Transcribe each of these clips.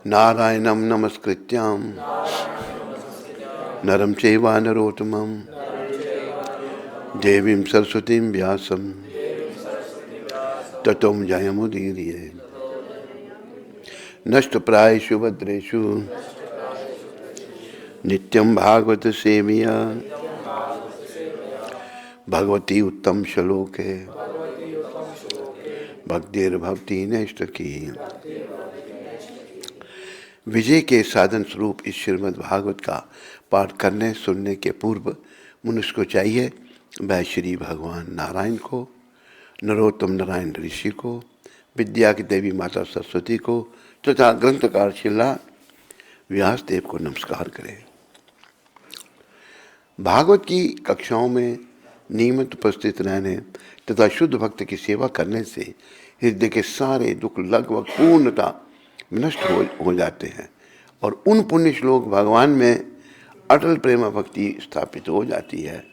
नारायणं नमस्कृत्यां नरं चैव नरोत्तमं देवीं सरस्वतीं व्यासं ततो जयमुदीरये। नष्टप्रायेषु भद्रेषु नित्यं भागवत सेवया भगवती उत्तम श्लोके भक्तिर्भक्ति नैष्ठकी। विजय के साधन स्वरूप इस श्रीमद् भागवत का पाठ करने सुनने के पूर्व मनुष्य को चाहिए वह श्री भगवान नारायण को, नरोत्तम नारायण ऋषि को, विद्या की देवी माता सरस्वती को तथा ग्रंथकार शिला व्यासदेव को नमस्कार करें। भागवत की कक्षाओं में नियमित उपस्थित रहने तथा शुद्ध भक्त की सेवा करने से हृदय के सारे दुख लगभग पूर्णतः नष्ट हो जाते हैं और उन पुण्य श्लोक भगवान में अटल प्रेम भक्ति स्थापित हो जाती है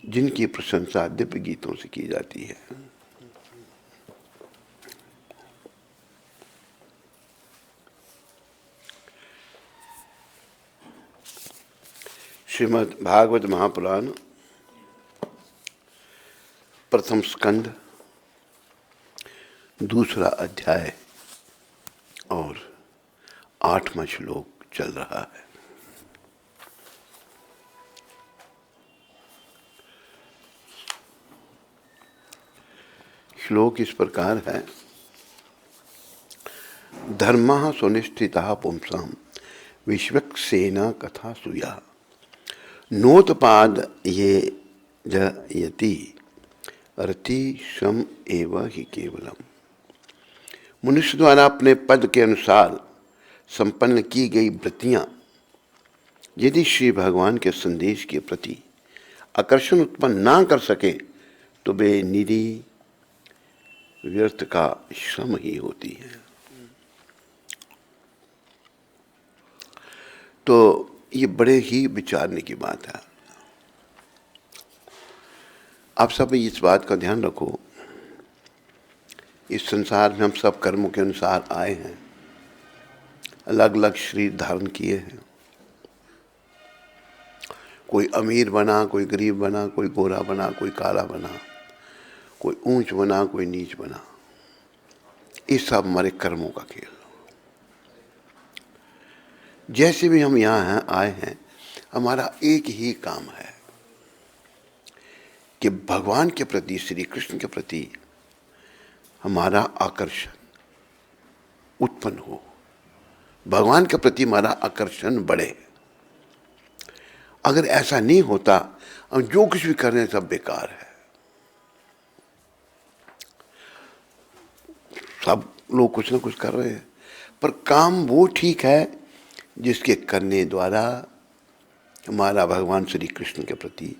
जिनकी प्रशंसा दिव्य गीतों से की जाती है। श्रीमद् भागवत महापुराण प्रथम स्कंद दूसरा अध्याय और 8वां श्लोक चल रहा है। श्लोक इस प्रकार है। धर्मः सुनिष्ठितः पुंसां विश्वक्सेन कथा सुया नोत्पाद ये जयति रति श्रम एव ही केवलम। मनुष्य द्वारा अपने पद के अनुसार संपन्न की गई वृत्तियां यदि श्री भगवान के संदेश के प्रति आकर्षण उत्पन्न ना कर सके तो वे निरी व्यर्थ का श्रम ही होती है। तो ये बड़े ही विचारने की बात है। आप सब इस बात का ध्यान रखो, इस संसार में हम सब कर्मों के अनुसार आए हैं, अलग अलग शरीर धारण किए हैं। कोई अमीर बना, कोई गरीब बना, कोई गोरा बना, कोई काला बना, कोई ऊंच बना, कोई नीच बना। ये सब हमारे कर्मों का खेल। जैसे भी हम यहाँ हैं, आए हैं, हमारा एक ही काम है कि भगवान के प्रति, श्री कृष्ण के प्रति हमारा आकर्षण उत्पन्न हो, भगवान के प्रति हमारा आकर्षण बढ़े। अगर ऐसा नहीं होता, हम जो कुछ भी कर रहे हैं सब बेकार है। सब लोग कुछ ना कुछ कर रहे हैं, पर काम वो ठीक है जिसके करने द्वारा हमारा भगवान श्री कृष्ण के प्रति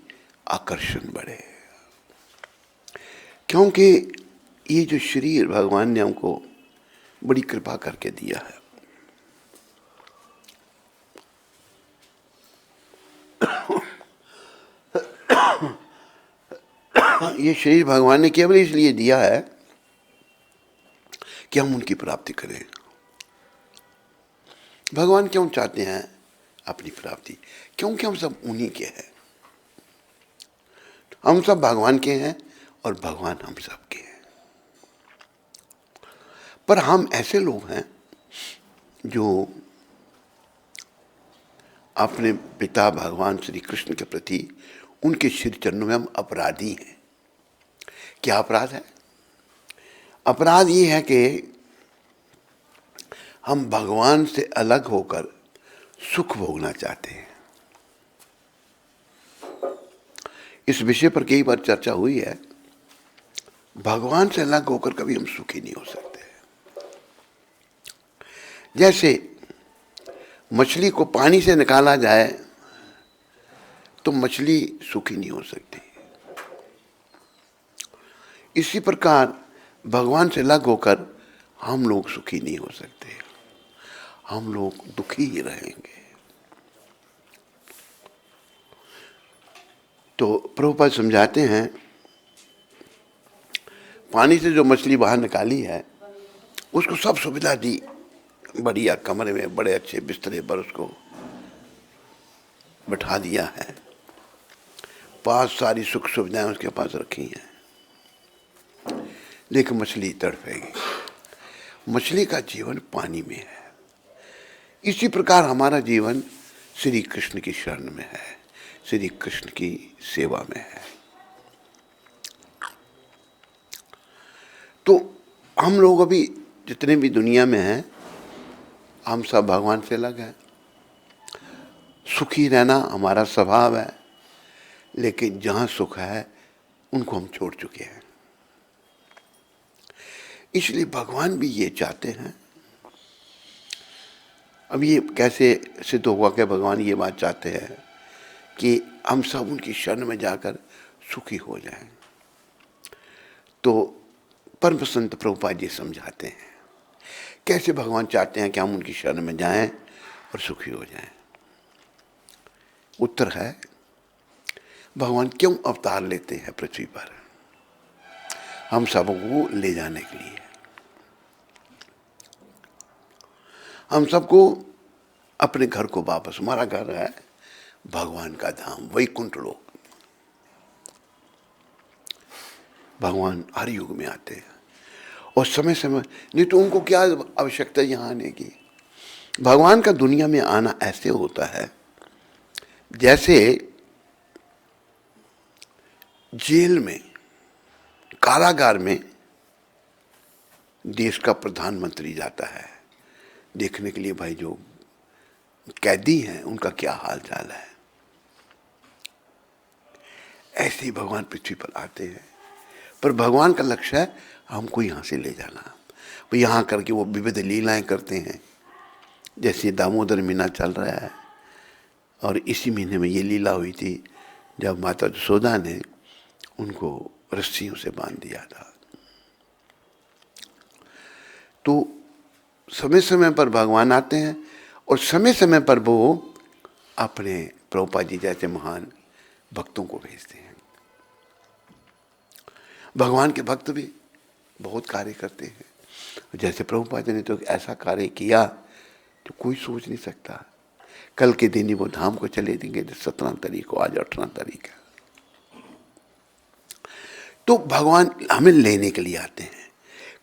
आकर्षण बढ़े। क्योंकि ये जो शरीर भगवान ने हमको बड़ी कृपा करके दिया है, ये शरीर भगवान ने केवल इसलिए दिया है कि हम उनकी प्राप्ति करें। भगवान क्यों चाहते हैं अपनी प्राप्ति? क्योंकि हम सब उन्हीं के हैं। हम सब भगवान के हैं और भगवान हम सब के हैं। पर हम ऐसे लोग हैं जो अपने पिता भगवान श्री कृष्ण के प्रति उनके श्री चरणों में हम अपराधी हैं। क्या अपराध है? अपराध ये है कि हम भगवान से अलग होकर सुख भोगना चाहते हैं। इस विषय पर कई बार चर्चा हुई है। भगवान से अलग होकर कभी हम सुखी नहीं हो सकते। जैसे मछली को पानी से निकाला जाए तो मछली सुखी नहीं हो सकती। इसी प्रकार भगवान से अलग होकर हम लोग सुखी नहीं हो सकते, हम लोग दुखी ही रहेंगे। तो प्रभुपाद समझाते हैं, पानी से जो मछली बाहर निकाली है उसको सब सुविधा दी, बढ़िया कमरे में बड़े अच्छे बिस्तरे पर उसको बैठा दिया है, पास सारी सुख सुविधाएं उसके पास रखी हैं, लेकिन मछली तड़पेगी। मछली का जीवन पानी में है। इसी प्रकार हमारा जीवन श्री कृष्ण की शरण में है, श्री कृष्ण की सेवा में है। तो हम लोग अभी जितने भी दुनिया में हैं, हम सब भगवान से अलग हैं। सुखी रहना हमारा स्वभाव है, लेकिन जहाँ सुख है उनको हम छोड़ चुके हैं। इसलिए भगवान भी ये चाहते हैं। अब ये कैसे सिद्ध हुआ कि भगवान ये बात चाहते हैं कि हम सब उनकी शरण में जाकर सुखी हो जाएं? तो परम संत प्रभुपाद जी समझाते हैं कैसे भगवान चाहते हैं कि हम उनकी शरण में जाएं और सुखी हो जाएं। उत्तर है, भगवान क्यों अवतार लेते हैं पृथ्वी पर? हम सबको ले जाने के लिए। हम सबको अपने घर को वापस, हमारा घर है भगवान का धाम, वैकुंठ लोक। भगवान हर युग में आते हैं और समय समय, नहीं तो उनको क्या आवश्यकता यहाँ आने की। भगवान का दुनिया में आना ऐसे होता है जैसे जेल में, कारागार में देश का प्रधानमंत्री जाता है देखने के लिए, भाई जो कैदी हैं उनका क्या हाल चाल है। ऐसे ही भगवान पृथ्वी पर आते हैं, पर भगवान का लक्ष्य है हमको यहाँ से ले जाना। तो यहाँ करके वो विविध लीलाएं करते हैं। जैसे दामोदर महीना चल रहा है और इसी महीने में ये लीला हुई थी जब माता यशोदा ने उनको रस्सियों से बांध दिया था। तो समय समय पर भगवान आते हैं और समय समय पर वो अपने प्रभुपाद जी जैसे महान भक्तों को भेजते हैं। भगवान के भक्त भी बहुत कार्य करते हैं। जैसे प्रभुपाद जी ने तो ऐसा कार्य किया तो कोई सोच नहीं सकता। कल के दिन ही वो धाम को चले देंगे, 17 तारीख को, आज 18 तारीख है। तो भगवान हमें लेने के लिए आते हैं।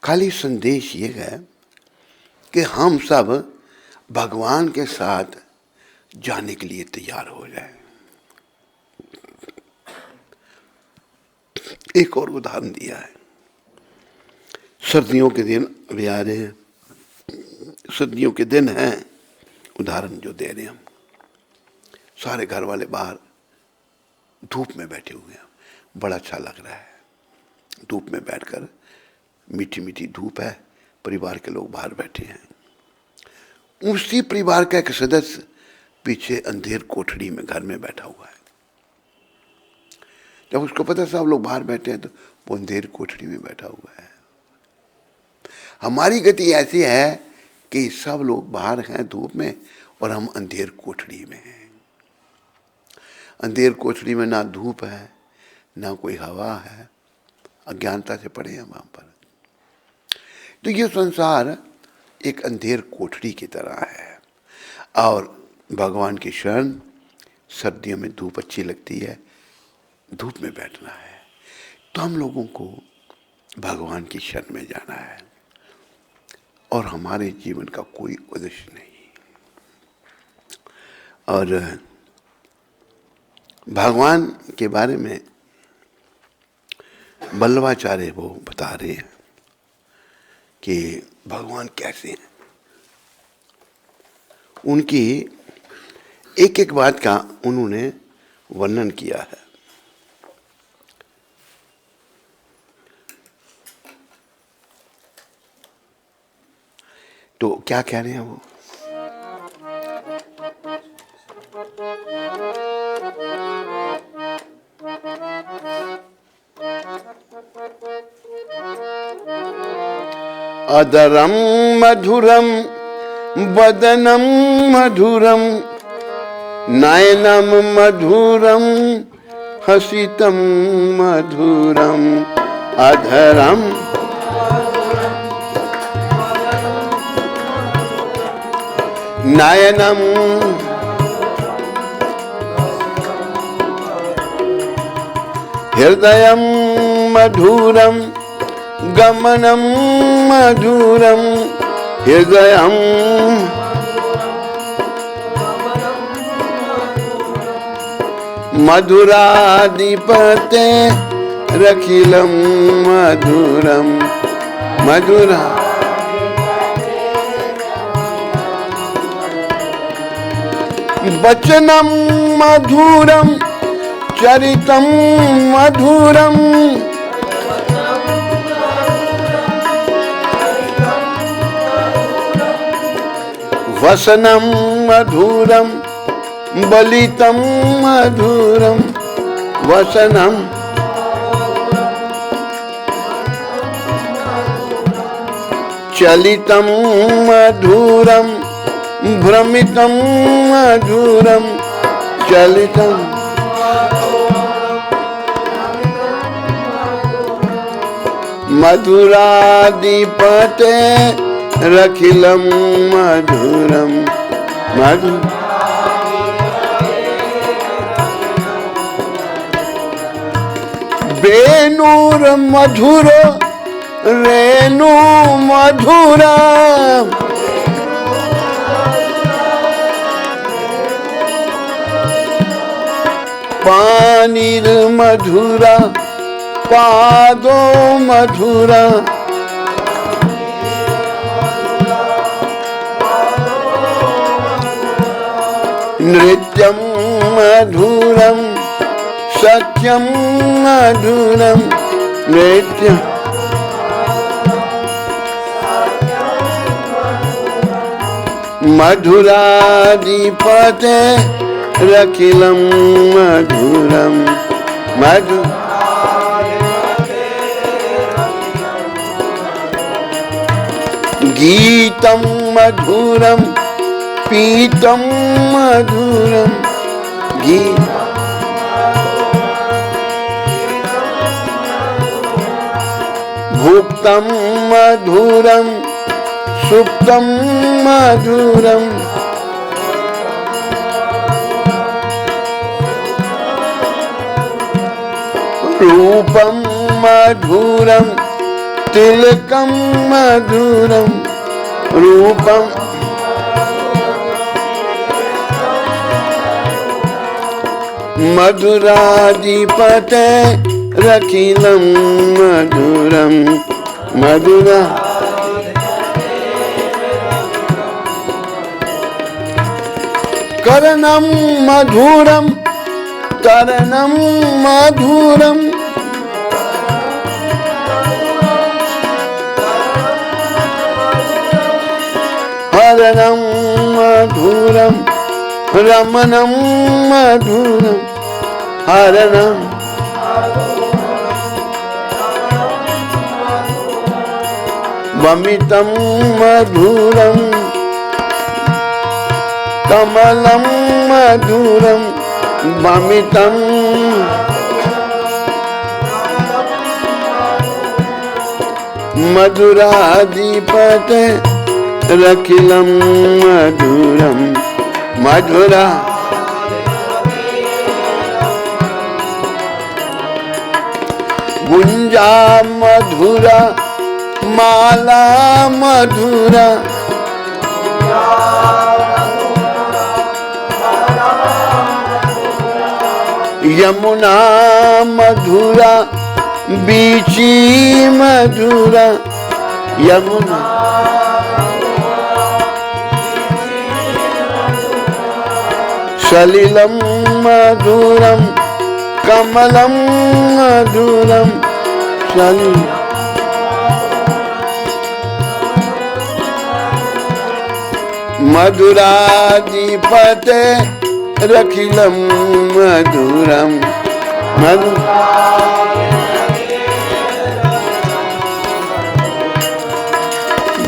खाली संदेश ये है कि हम सब भगवान के साथ जाने के लिए तैयार हो जाएं। एक और उदाहरण दिया है। सर्दियों के दिन अभी आ रहे हैं, सर्दियों के दिन हैं, उदाहरण जो दे रहे हैं हम। सारे घर वाले बाहर धूप में बैठे हुए हैं, बड़ा अच्छा लग रहा है। धूप में बैठकर, मीठी मीठी धूप है, परिवार के लोग बाहर बैठे हैं। उसी परिवार का एक सदस्य पीछे अंधेर कोठड़ी में घर में बैठा हुआ है। जब उसको पता सब लोग बाहर बैठे हैं तो वो अंधेर कोठड़ी में बैठा हुआ है। हमारी गति ऐसी है कि सब लोग बाहर हैं धूप में और हम अंधेर कोठड़ी में हैं। अंधेर कोठड़ी में ना धूप है ना कोई हवा है, अज्ञानता से पड़े हैं वहां पर। तो ये संसार एक अंधेर कोठड़ी की तरह है और भगवान की शरण, सर्दियों में धूप अच्छी लगती है, धूप में बैठना है। तो हम लोगों को भगवान की शरण में जाना है और हमारे जीवन का कोई उद्देश्य नहीं। और भगवान के बारे में वल्लभाचार्य वो बता रहे हैं कि भगवान कैसे हैं। उनकी एक एक बात का उन्होंने वर्णन किया है। तो क्या कह रहे हैं वो? अदरम मधुरम वदनम मधुरम नयनम मधुरम हसितम मधुरम अधरम नयनम हृदयम मधुरम गमनम मधुरम हृदयम मधुराधिपते रखिलम मधुरम मधुरा वचनम मधुरम चरितम मधुरम वसनम मधुरम बलितम मधुरम वसनम चलितम मधुरम भ्रमितम मधुरम चलितम मधुराधिपते रखिलम मधुरम मधुर वेणुर मधुर रेणु मधुरा पानीर मधुरा पादो मधुरा नृत्यम मधुरम सख्यम मधुरम नृत्य मधुराधिपते रखिलम मधुरम मधु गीतम मधुरम पीतम मधुरम गीत भुक्तम मधुरम सुप्तम मधुरम रूपम मधुरम तिलकम मधुरम रूपम मधुराधिपते रखिलम मधुरम मधुरा करणम मधुरम तरणम मधुरम हरणम मधुरम रमणम मधुरम हरणम वमितम मधुरम कमलम मधुरम वमितम मधुराधिपते रखिलम मधुरम मधुरा गुंजा मधुरा माला मधुरा यमुना मधुरा बीची मधुरा यमुना सलिलम मधुरम कमलम मधुरम सलिल मधुराधिपते रखिलम मधुरम मधु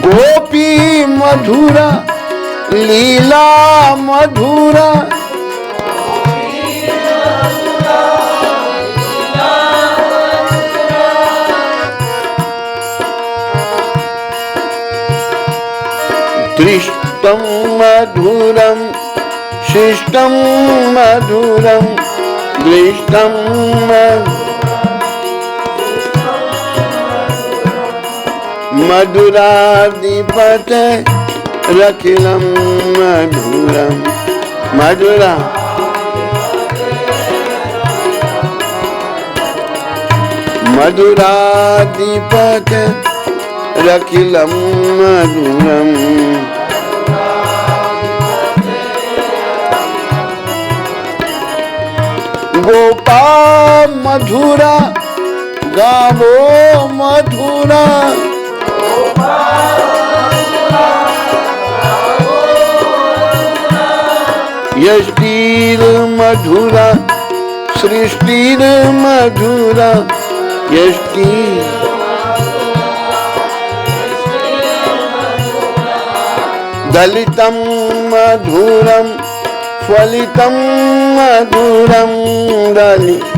गोपी मधुरा लीला मधुरा दृष्टं मधुरं शिष्टं मधुरं दृष्टं मधुराधिपते रखिलं मधुरं मधुरा मधुराधिपते रखिलं मधुरं गोपा मधुरा गावो मधुरा यष्टिर मधुरा सृष्टिर मधुरा यष्टि दलितं मधुरं फलितं मधुरं दलित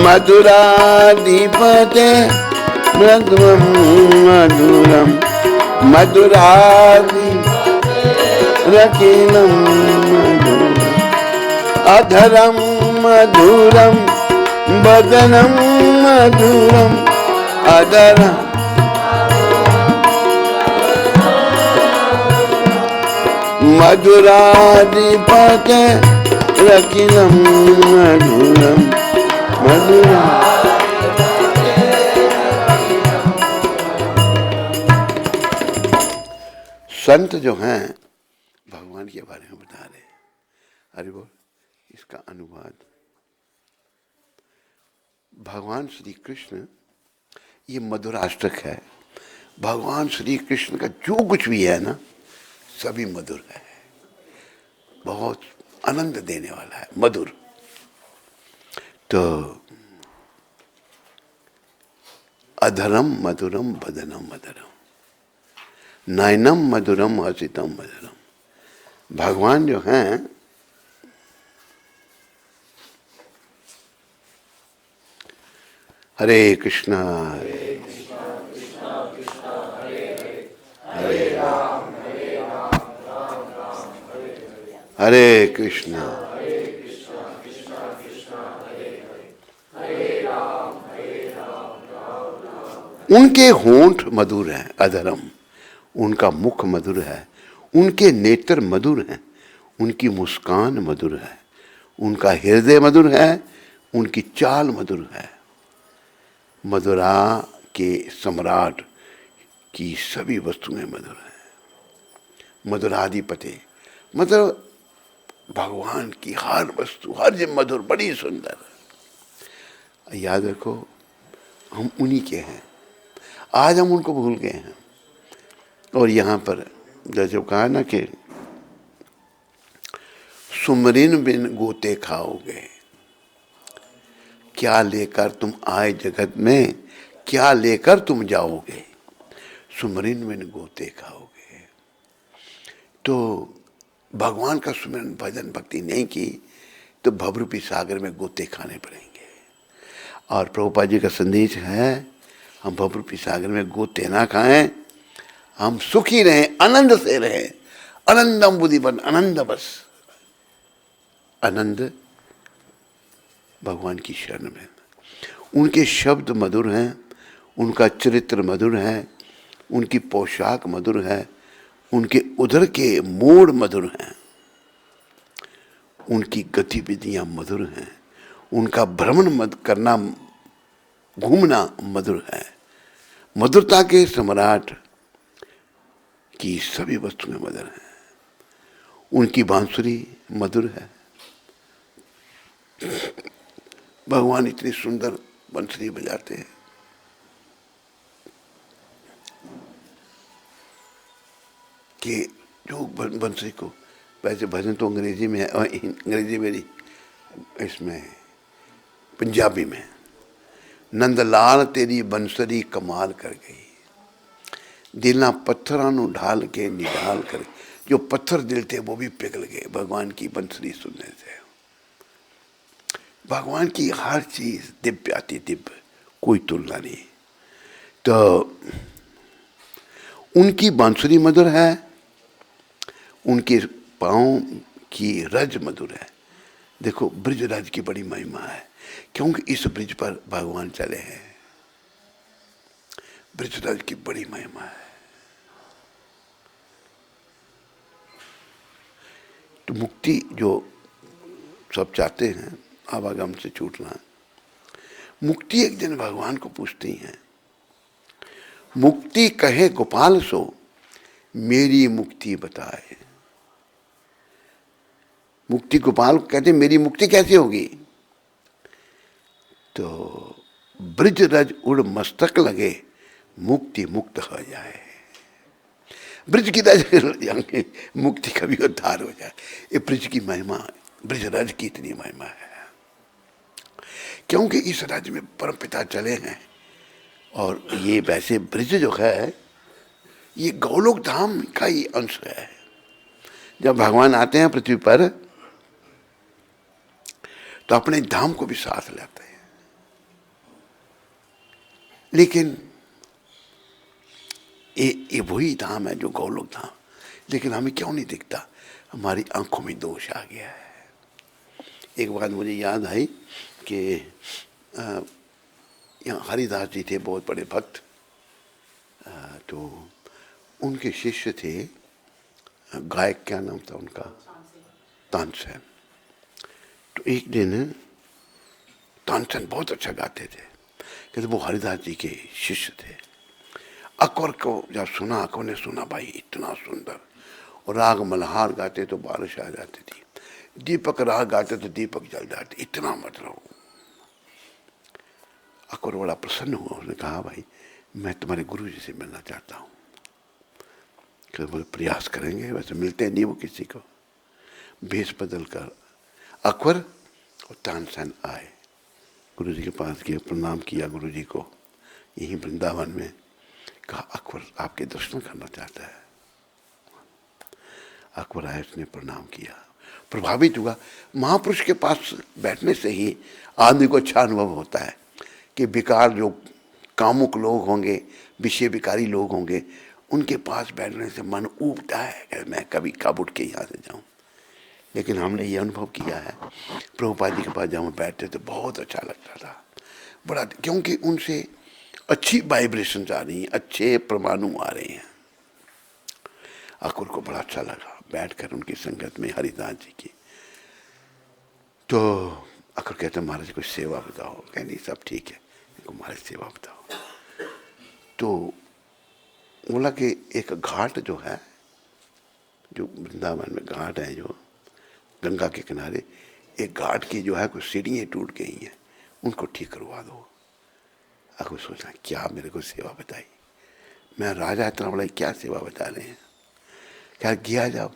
मधुराधिपते मधुरं मधुरं मधुराधि रखिलं मधुरम् अधरं मधुरं वदनं मधुरम् अधरं मधुराधिपते रखिलं मधुरं मधुरं संत जो हैं भगवान के बारे में बता रहे। अरे बोल इसका अनुवाद भगवान श्री कृष्ण, ये मधुराष्टक है। भगवान श्री कृष्ण का जो कुछ भी है ना सभी मधुर है, बहुत आनंद देने वाला है, मधुर। तो अधरम मधुरम वदनम मधुरम नयनम मधुरम हसितम मधुरम। भगवान जो हैं हरे कृष्णा हरे कृष्णा उनके होंठ मधुर हैं, अधरम, उनका मुख मधुर है, उनके नेत्र मधुर हैं, उनकी मुस्कान मधुर है, उनका हृदय मधुर है, उनकी चाल मधुर है। मधुरा के सम्राट की सभी वस्तुएं मधुर हैं। मधुराधिपति मतलब भगवान की हर वस्तु, हर जो मधुर, बड़ी सुंदर। याद रखो हम उन्हीं के हैं, आज हम उनको भूल गए हैं। और यहाँ पर जैसे कहा ना कि सुमरिन बिन गोते खाओगे, क्या लेकर तुम आए जगत में, क्या लेकर तुम जाओगे, सुमरिन बिन गोते खाओगे। तो भगवान का सुमरन भजन भक्ति नहीं की तो भवरूपी सागर में गोते खाने पड़ेंगे। और प्रभुपाद जी का संदेश है हम भवरूपी सागर में गोते ना खाएं, हम सुखी रहें, आनंद से रहें। आनंदम बुद्धिवन, आनंद बस आनंद भगवान की शरण में। उनके शब्द मधुर हैं, उनका चरित्र मधुर है, उनकी पोशाक मधुर है, उनके उधर के मोड़ मधुर हैं, उनकी गतिविधियां मधुर हैं, उनका भ्रमण मत करना, घूमना मधुर है। मधुरता के सम्राट की सभी वस्तुएं मधुर हैं। उनकी बांसुरी मधुर है। भगवान इतनी सुंदर बांसुरी बजाते हैं। कि जो बंसरी को, वैसे भजन तो अंग्रेजी में है, अंग्रेजी मेरी इसमें पंजाबी में, नंदलाल तेरी बंसरी कमाल कर गई, दिलां पत्थरां नूं ढाल के निढाल कर। जो पत्थर दिल थे वो भी पिघल गए भगवान की बंसरी सुनने से। भगवान की हर चीज दिव्य आती, दिव्य, कोई तुलना नहीं। तो उनकी बांसुरी मधुर है, उनके पाँव की रज मधुर है। देखो ब्रिज राज की बड़ी महिमा है, क्योंकि इस ब्रिज पर भगवान चले हैं। ब्रिज राज की बड़ी महिमा है। तो मुक्ति जो सब चाहते हैं, आवागम से छूटना, मुक्ति एक दिन भगवान को पूछती हैं। मुक्ति कहे गोपाल सो, मेरी मुक्ति बताए। मुक्ति गोपाल कहते मेरी मुक्ति कैसे होगी? तो ब्रिज रज उड़ मस्तक लगे, मुक्ति मुक्त हो जाए। ब्रिज की रज जाएंगे, मुक्ति का भी उद्धार हो जाए। ये ब्रिज की महिमा, ब्रिज रज की इतनी महिमा है, क्योंकि इस राज्य में परमपिता चले हैं। और ये वैसे ब्रिज जो है ये गौलोक धाम का ही अंश है। जब भगवान आते हैं पृथ्वी पर तो अपने धाम को भी साथ लेते हैं, लेकिन ये वही धाम है जो गौलोक धाम, लेकिन हमें क्यों नहीं दिखता? हमारी आंखों में दोष आ गया है। एक बात मुझे याद आई कि यहाँ हरिदास जी थे, बहुत बड़े भक्त। तो उनके शिष्य थे, गायक क्या नाम था उनका? तानसेन। तो एक दिन तानसेन बहुत अच्छा गाते थे, कहते वो हरिदास जी के शिष्य थे। अकबर को जब सुना, अकबर ने सुना भाई इतना सुंदर, और राग मल्हार गाते तो बारिश आ जाती थी, दीपक राग गाते तो दीपक जल जाते, इतना मतलब। अकबर बड़ा प्रसन्न हुआ, उसने कहा भाई मैं तुम्हारे गुरु जी से मिलना चाहता हूँ। बोले प्रयास करेंगे, वैसे मिलते नहीं वो किसी को। भेष बदल कर अकबर और तानसेन आए, गुरु जी के पास गए, प्रणाम किया गुरु जी को यहीं वृंदावन में। कहा अकबर आपके दर्शन करना चाहता है। अकबर आए, उसने प्रणाम किया, प्रभावित हुआ। महापुरुष के पास बैठने से ही आदमी को अच्छा अनुभव होता है कि बेकार जो कामुक लोग होंगे, विषय विकारी लोग होंगे, उनके पास बैठने से मन ऊबता है कि मैं कभी कब उठ के यहाँ से जाऊँ। लेकिन हमने ये अनुभव किया है, प्रभुपाद जी के पास जब हम बैठते तो बहुत अच्छा लगता था बड़ा, क्योंकि उनसे अच्छी वाइब्रेशन आ रही हैं, अच्छे परमाणु आ रहे हैं। अकबर को बड़ा अच्छा लगा बैठकर उनकी संगत में हरिदास जी की। तो अकबर कहते महाराज कोई सेवा बताओ। कह नहीं सब ठीक है, महाराज सेवा बताओ। तो बोला कि एक घाट जो है, जो वृंदावन में घाट है, जो गंगा के किनारे, एक घाट की जो है कुछ सीढ़ियाँ टूट गई हैं, उनको ठीक करवा दो। अकबर सोचना क्या मेरे को सेवा बताई, मैं राजा इतना बड़ा क्या सेवा बता रहे हैं। क्या गया जब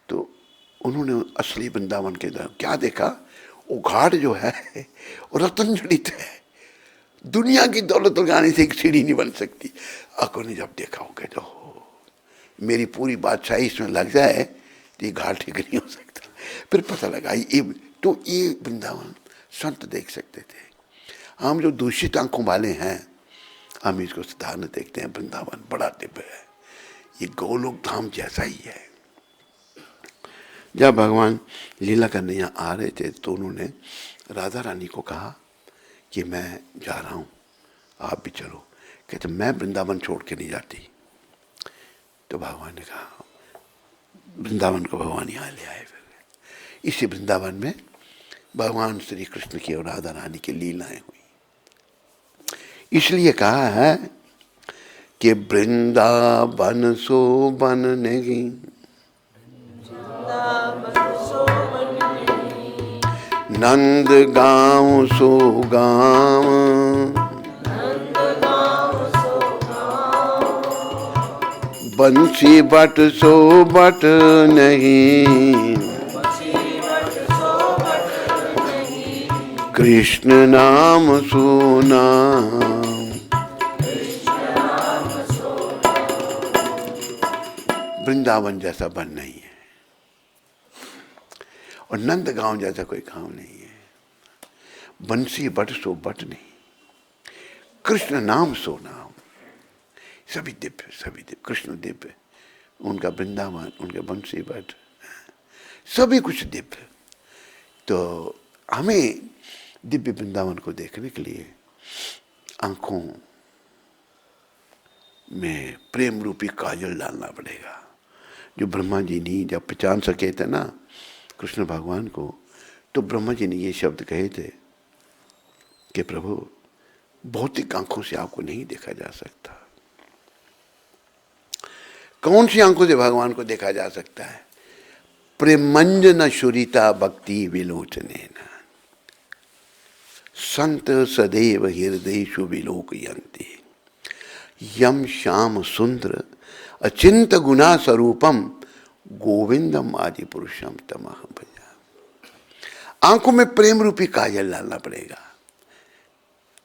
तो उन्होंने असली वृंदावन के क्या देखा, वो घाट जो है वो रत्न जड़ित है, दुनिया की दौलत लगाने से एक सीढ़ी नहीं बन सकती। अकबर ने जब देखा हो कहते हो मेरी पूरी बादशाही इसमें लग जाए तो ये घाट ठीक नहीं हो सकता। फिर पता लगा ये तो ये वृंदावन संत देख सकते थे। हम जो दूषित आंखों वाले हैं हम इसको साधारण देखते हैं। वृंदावन बड़ा दिव्य है, ये गोलोक धाम जैसा ही है। जब भगवान लीला करने यहाँ आ रहे थे तो उन्होंने राधा रानी को कहा कि मैं जा रहा हूँ, आप भी चलो। कहते मैं वृंदावन छोड़ के नहीं जाती। तो भगवान ने कहा, वृंदावन को भगवान यहाँ ले आए। फिर इसी वृंदावन में भगवान श्री कृष्ण की और राधा रानी की लीलाएं हुई। इसलिए कहा है कि वृंदावन शोभन नहीं, नंद गाँव सो गाँव, बंसी बट सो बट नहीं, कृष्ण नाम सुना। वृंदावन जैसा वन नहीं है और नंद गांव जैसा कोई गांव नहीं है। बंसी बट सो बट नहीं, कृष्ण नाम सो नाम, सभी दिव्य कृष्ण दिव्य, उनका वृंदावन, उनके बंसी बट, सभी कुछ दिव्य। तो हमें दिव्य वृंदावन को देखने के लिए आंखों में प्रेम रूपी काजल डालना पड़ेगा। जो ब्रह्मा जी ने जब पहचान सके थे ना कृष्ण भगवान को, तो ब्रह्मा जी ने ये शब्द कहे थे कि प्रभु भौतिक आंखों से आपको नहीं देखा जा सकता। कौन सी आंखों से भगवान को देखा जा सकता है? प्रेमंजन शुरिता भक्ति विलोचने न संत सदैव हृदयेषु विलोकयन्ति यम श्याम सुंदर अचिंत गुणा स्वरूपम गोविंदम आदि पुरुषम तमहं भजा। आंखों में प्रेम रूपी काजल डालना पड़ेगा।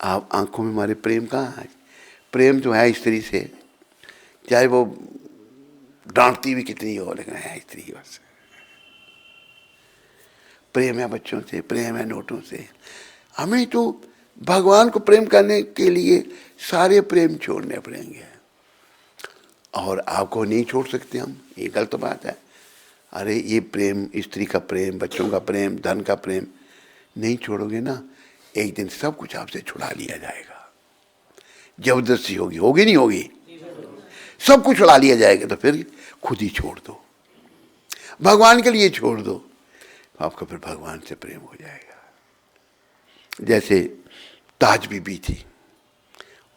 आप आंखों में हमारे प्रेम कहाँ है? प्रेम तो है स्त्री से, चाहे वो डांटती भी कितनी हो, लेकिन है स्त्री बस। प्रेम है बच्चों से, प्रेम है नोटों से। हमें तो भगवान को प्रेम करने के लिए सारे प्रेम छोड़ने पड़ेंगे, और आपको नहीं छोड़ सकते हम, ये गलत बात है। अरे ये प्रेम, स्त्री का प्रेम, बच्चों का प्रेम, धन का प्रेम नहीं छोड़ोगे ना, एक दिन सब कुछ आपसे छुड़ा लिया जाएगा। जबरदस्ती होगी, होगी नहीं होगी? सब कुछ छुड़ा लिया जाएगा। तो फिर खुद ही छोड़ दो, भगवान के लिए छोड़ दो, आपका फिर भगवान से प्रेम हो जाएगा। जैसे ताज बीबी थी,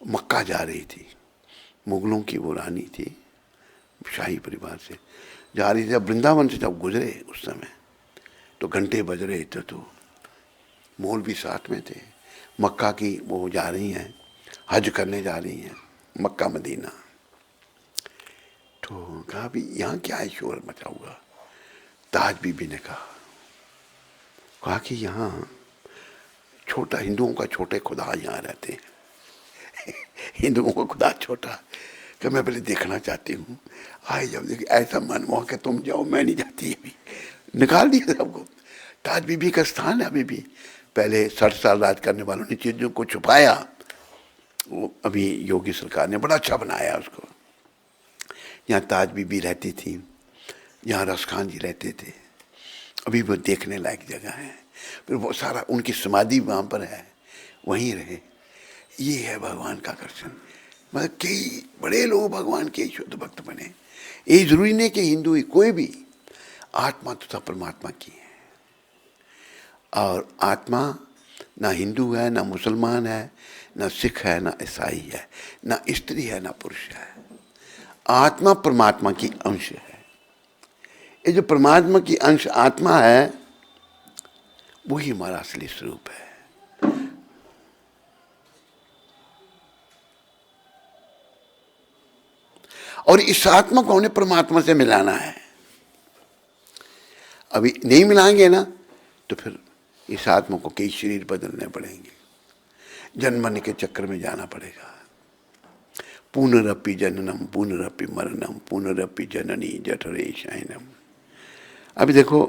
मक्का जा रही थी, मुगलों की वो रानी थी, शाही परिवार से जा रही थी। जब वृंदावन से जब गुजरे उस समय तो घंटे बज रहे थे, तो मौलवी साथ में थे। मक्का की वो जा रही हैं, हज करने जा रही हैं, मक्का मदीना। तो कहा भी यहाँ क्या है शोर मचा हुआ? ताज बीबी ने कहा कि यहाँ छोटा, हिंदुओं का छोटे खुदा यहाँ रहते हैं। हिंदुओं का खुदा छोटा, कि मैं पहले देखना चाहती हूँ। आए जब देखिए ऐसा मन मोह के तुम जाओ, मैं नहीं जाती। अभी निकाल दिया सबको। ताज बीबी का स्थान है अभी भी। पहले 60 साल राज करने वालों ने चीज़ों को छुपाया, वो अभी योगी सरकार ने बड़ा अच्छा बनाया उसको। यहाँ ताज बीबी रहती थी, यहाँ रसखान जी रहते थे, अभी वो देखने लायक जगह है। फिर वो सारा उनकी समाधि वहाँ पर है, वहीं रहे। ये है भगवान का आकर्षण। मतलब कई बड़े लोग भगवान के शुद्ध भक्त बने। ये जरूरी नहीं कि हिंदू ही, कोई भी, आत्मा तो सब परमात्मा की है। और आत्मा ना हिंदू है, ना मुसलमान है, ना सिख है, ना ईसाई है, ना स्त्री है, ना पुरुष है। आत्मा परमात्मा की अंश है। ये जो परमात्मा की अंश आत्मा है, वही हमारा असली स्वरूप है। और इस आत्मा को हमने परमात्मा से मिलाना है। अभी नहीं मिलाएंगे ना, तो फिर इस आत्मा को कई शरीर बदलने पड़ेंगे, जन्मने के चक्कर में जाना पड़ेगा। पुनरपि जननम पुनरपि मरणम पुनरपि जननी जठरे शयनम। अभी देखो,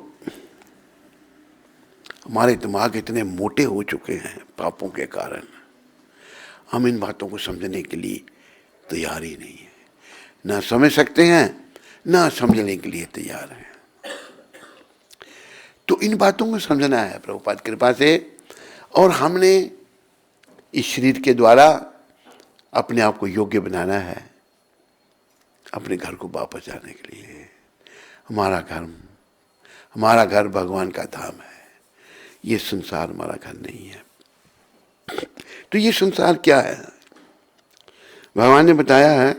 हमारे दिमाग इतने मोटे हो चुके हैं पापों के कारण, हम इन बातों को समझने के लिए तैयार ही नहीं है। ना समझ सकते हैं, ना समझने के लिए तैयार हैं। तो इन बातों को समझना है प्रभुपाद कृपा से। और हमने इस शरीर के द्वारा अपने आप को योग्य बनाना है अपने घर को वापस जाने के लिए। हमारा घर भगवान का धाम है, ये संसार हमारा घर नहीं है। तो ये संसार क्या है? भगवान ने बताया है,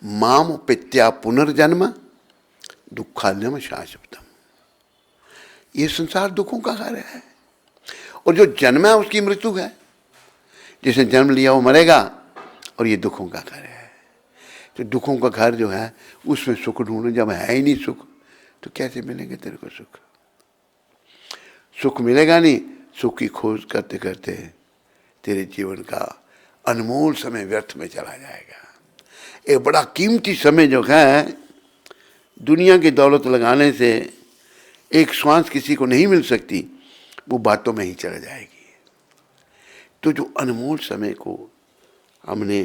माम पित्या पुनर्जन्म दुखालयम शाश्वतम। ये संसार दुखों का घर है, और जो जन्म है उसकी मृत्यु है। जिसने जन्म लिया वो मरेगा, और ये दुखों का घर है। तो दुखों का घर जो है उसमें सुख ढूंढो, जब है ही नहीं सुख तो कैसे मिलेंगे तेरे को सुख? सुख मिलेगा नहीं। सुख की खोज करते करते तेरे जीवन का अनमोल समय व्यर्थ में चला जाएगा। एक बड़ा कीमती समय जो है, दुनिया की दौलत लगाने से एक श्वास किसी को नहीं मिल सकती, वो बातों में ही चला जाएगी। तो जो अनमोल समय को हमने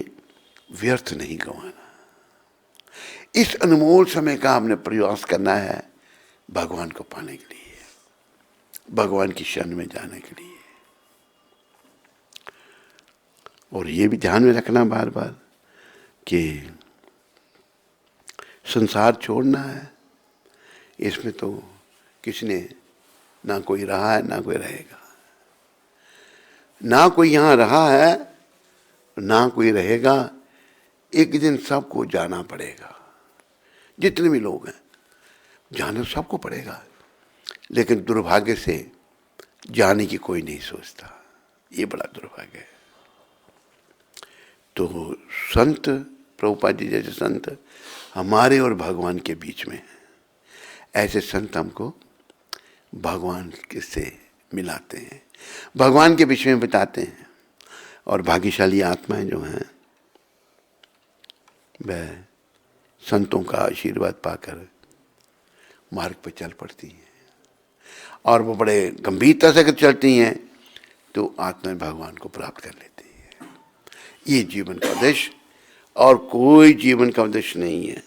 व्यर्थ नहीं गंवाना। इस अनमोल समय का हमने प्रयास करना है भगवान को पाने के लिए, भगवान की शरण में जाने के लिए। और ये भी ध्यान में रखना बार बार कि संसार छोड़ना है, इसमें तो किसी ने ना कोई रहा है ना कोई रहेगा, ना कोई यहाँ रहा है ना कोई रहेगा। एक दिन सबको जाना पड़ेगा, जितने भी लोग हैं जाना सबको पड़ेगा, लेकिन दुर्भाग्य से जाने की कोई नहीं सोचता, ये बड़ा दुर्भाग्य है। तो संत प्रभुपाद जी जैसे संत हमारे और भगवान के बीच में हैं। ऐसे संत हमको भगवान के से मिलाते हैं, भगवान के विषय में बताते हैं। और भाग्यशाली आत्माएं जो हैं वह संतों का आशीर्वाद पाकर मार्ग पर चल पड़ती हैं, और वो बड़े गंभीरता से अगर चलती हैं तो आत्माएं भगवान को प्राप्त कर लेती है। ये जीवन का उद्देश्य और कोई जीवन का उद्देश्य नहीं है।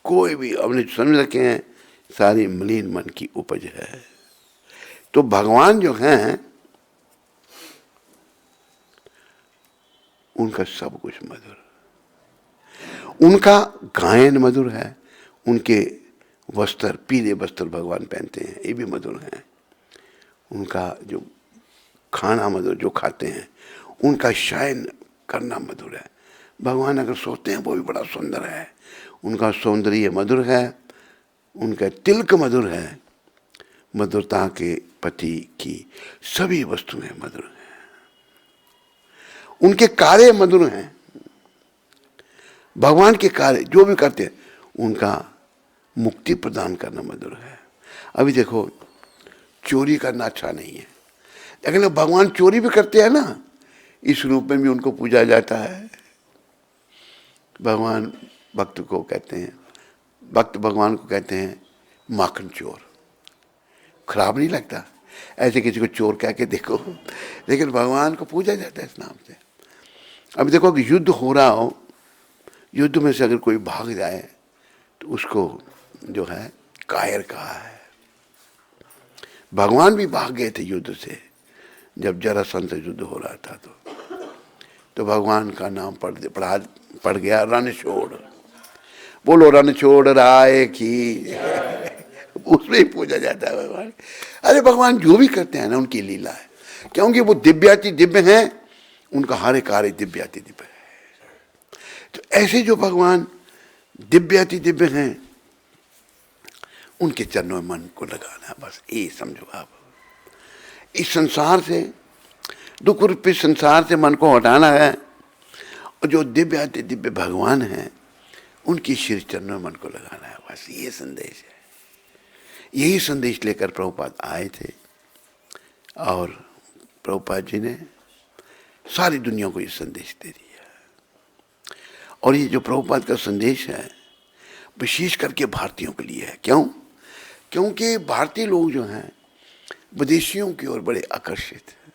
कोई भी हमने समझ रखे हैं सारी मलिन मन की उपज है। तो भगवान जो हैं उनका सब कुछ मधुर, उनका गायन मधुर है, उनके वस्त्र पीले वस्त्र भगवान पहनते हैं ये भी मधुर हैं, उनका जो खाना मधुर जो खाते हैं, उनका शयन करना मधुर है। भगवान अगर सोते हैं वो भी बड़ा सुंदर है, उनका सौंदर्य मधुर है, उनका तिलक मधुर है। मधुरता के पति की सभी वस्तुएं मधुर हैं, उनके कार्य मधुर हैं। भगवान के कार्य जो भी करते हैं उनका मुक्ति प्रदान करना मधुर है। अभी देखो चोरी करना अच्छा नहीं है, लेकिन भगवान चोरी भी करते हैं ना, इस रूप में भी उनको पूजा जाता है। भगवान भक्त को कहते हैं, भक्त भगवान को कहते हैं माखन चोर। खराब नहीं लगता ऐसे किसी को चोर कह के देखो, लेकिन भगवान को पूजा जाता है इस नाम से। अभी देखो कि युद्ध हो रहा हो, युद्ध में से अगर कोई भाग जाए तो उसको जो है कायर कहा है। भगवान भी भाग गए थे युद्ध से, जब जरासंध से युद्ध हो रहा था तो भगवान का नाम पड़ गया रणछोड़। बोलो रणछोड़ राय की उसमें ही पूजा जाता है भगवान। अरे भगवान जो भी करते हैं ना उनकी लीला है, क्योंकि वो दिव्याति दिव्य हैं, उनका हर कार्य दिव्याति दिव्य है। तो ऐसे जो भगवान दिव्याति दिव्य हैं उनके चरणों में मन को लगाना है, बस ये समझो आप। इस संसार से दुख रूपी संसार से मन को हटाना है, और जो दिव्याति दिव्य भगवान हैं उनकी श्री चरणों में मन को लगाना है, बस ये संदेश है। यही संदेश लेकर प्रभुपाद आए थे, और प्रभुपाद जी ने सारी दुनिया को ये संदेश दे दिया। और ये जो प्रभुपाद का संदेश है विशेष करके भारतीयों के लिए है। क्यों? क्योंकि भारतीय लोग जो हैं विदेशियों की ओर बड़े आकर्षित हैं,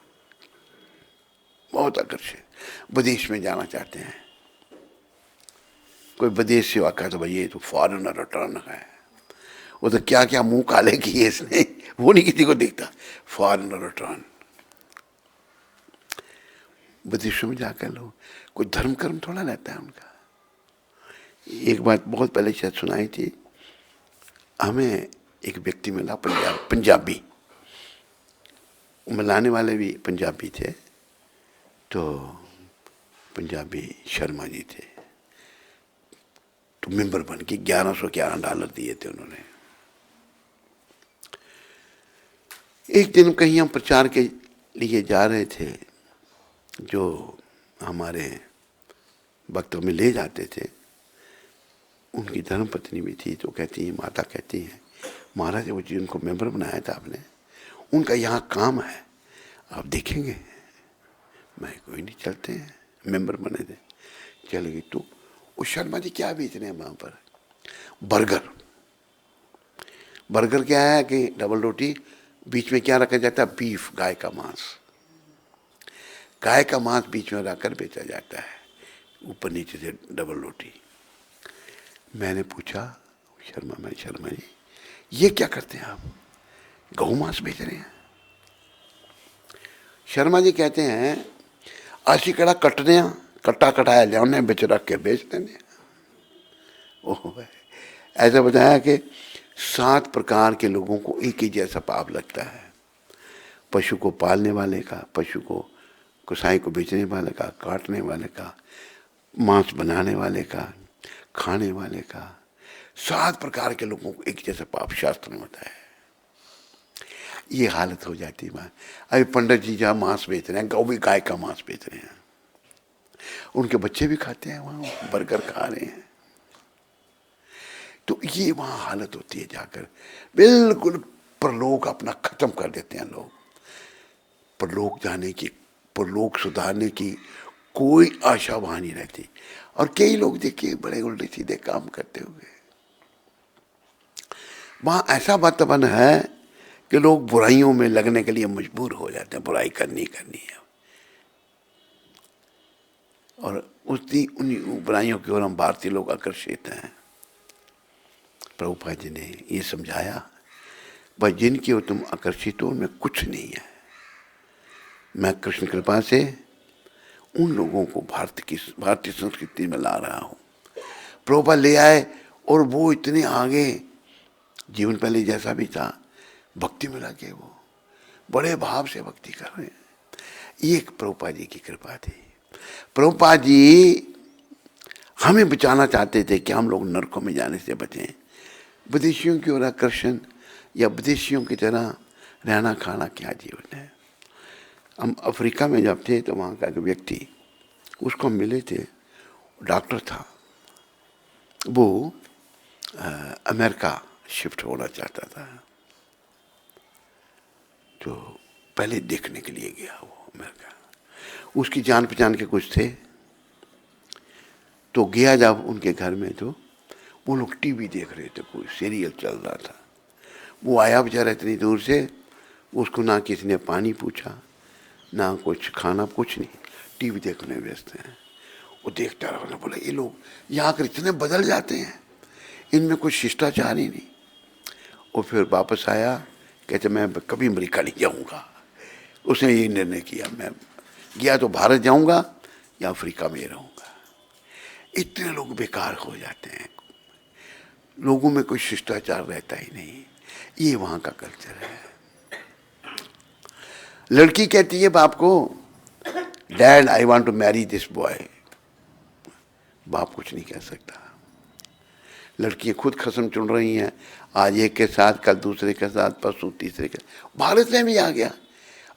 बहुत आकर्षित, विदेश में जाना चाहते हैं। कोई विदेश से आकर तो भाई ये तो फॉरेनर रिटर्न है, वो तो क्या क्या मुंह काले किए इसने, वो नहीं किसी को दिखता। फॉरेनर रिटर्न, विदेशों में जाकर लोग कोई धर्म कर्म थोड़ा रहता है उनका। एक बात बहुत पहले शायद सुनाई थी, हमें एक व्यक्ति मिला पंजाबी, मिलाने वाले भी पंजाबी थे। तो पंजाबी शर्मा जी थे, तो मेंबर बन के $1111 दिए थे उन्होंने। एक दिन कहीं हम प्रचार के लिए जा रहे थे, जो हमारे वक्तव्य में ले जाते थे, उनकी धर्मपत्नी भी थी। तो कहती है, माता कहती है, महाराज वो जी उनको मेंबर बनाया था आपने, उनका यहाँ काम है, आप देखेंगे। मैं कोई नहीं, चलते हैं, मेंबर बने थे, चल गई। तो उस शर्मा जी क्या बेच रहे हैं वहाँ पर? बर्गर। बर्गर क्या है कि डबल रोटी, बीच में क्या रखा जाता है? बीफ, गाय का मांस। गाय का मांस बीच में रखकर बेचा जाता है, ऊपर नीचे से डबल रोटी। मैंने पूछा, शर्मा जी ये क्या करते हैं आप? गौ मांस बेच रहे हैं? शर्मा जी कहते हैं असी कड़ा कटने, कट्टा कटाया लिया बिच रख के बेच देने। ओह, ऐसा बताया कि 7 प्रकार के लोगों को एक ही जैसा पाप लगता है। पशु को पालने वाले का, पशु को कसाई को बेचने वाले का, काटने वाले का, मांस बनाने वाले का, खाने वाले का, 7 प्रकार के लोगों को एक जैसा पाप शास्त्र में होता है। ये हालत हो जाती है। अभी पंडित जी जहाँ मांस बेच रहे हैं, गौ भी गाय का मांस बेच रहे हैं, उनके बच्चे भी खाते हैं, वहाँ बर्गर खा रहे हैं। तो ये वहाँ हालत होती है, जाकर बिल्कुल परलोक अपना खत्म कर देते हैं लोग। परलोक जाने की, परलोक सुधारने की कोई आशा वहाँ नहीं रहती। और कई लोग देखिए बड़े उल्टे सीधे काम करते हुए, वहाँ ऐसा वातावरण है कि लोग बुराइयों में लगने के लिए मजबूर हो जाते हैं, बुराई करनी है। और उन्हीं बुराइयों की ओर हम भारतीय लोग आकर्षित हैं। प्रभुपाद जी ने ये समझाया, भाई जिनकी ओर तुम आकर्षित हो उनमें कुछ नहीं है। मैं कृष्ण कृपा से उन लोगों को भारतीय संस्कृति में ला रहा हूँ। प्रभुपाद ले आए और वो इतने आगे, जीवन पहले जैसा भी था, भक्ति में लगे, वो बड़े भाव से भक्ति कर रहे हैं। ये एक प्रभुपाद जी की कृपा थी। प्रभुपाद जी हमें बचाना चाहते थे कि हम लोग नरकों में जाने से बचें। विदेशियों की ओर आकर्षण या विदेशियों की तरह रहना खाना क्या जीवन है। हम अफ्रीका में जब थे तो वहाँ का एक व्यक्ति, उसको मिले थे, डॉक्टर था, वो अमेरिका शिफ्ट होना चाहता था। तो पहले देखने के लिए गया वो अमेरिका, उसकी जान पहचान के कुछ थे। तो गया जब उनके घर में, तो वो लोग टीवी देख रहे थे, कोई सीरियल चल रहा था। वो आया बेचारा इतनी दूर से, उसको ना किसी ने पानी पूछा, ना कुछ खाना, कुछ नहीं, टीवी देखने व्यस्त हैं। वो देखता रहा, बोला ये लोग यहाँ आकर इतने बदल जाते हैं, इनमें कुछ शिष्टाचार ही नहीं। और फिर वापस आया, कहते मैं कभी अमेरिका नहीं जाऊँगा। उसने ये निर्णय किया, मैं गया तो भारत जाऊँगा या अफ्रीका में रहूँगा। इतने लोग बेकार हो जाते हैं, लोगों में कोई शिष्टाचार रहता ही नहीं। ये वहाँ का कल्चर है। लड़की कहती है बाप को, dad I want to marry this boy. बाप कुछ नहीं कह सकता। लड़कियां खुद खसम चुन रही हैं, आज एक के साथ, कल दूसरे के साथ, परसों तीसरे के। भारत में भी आ गया,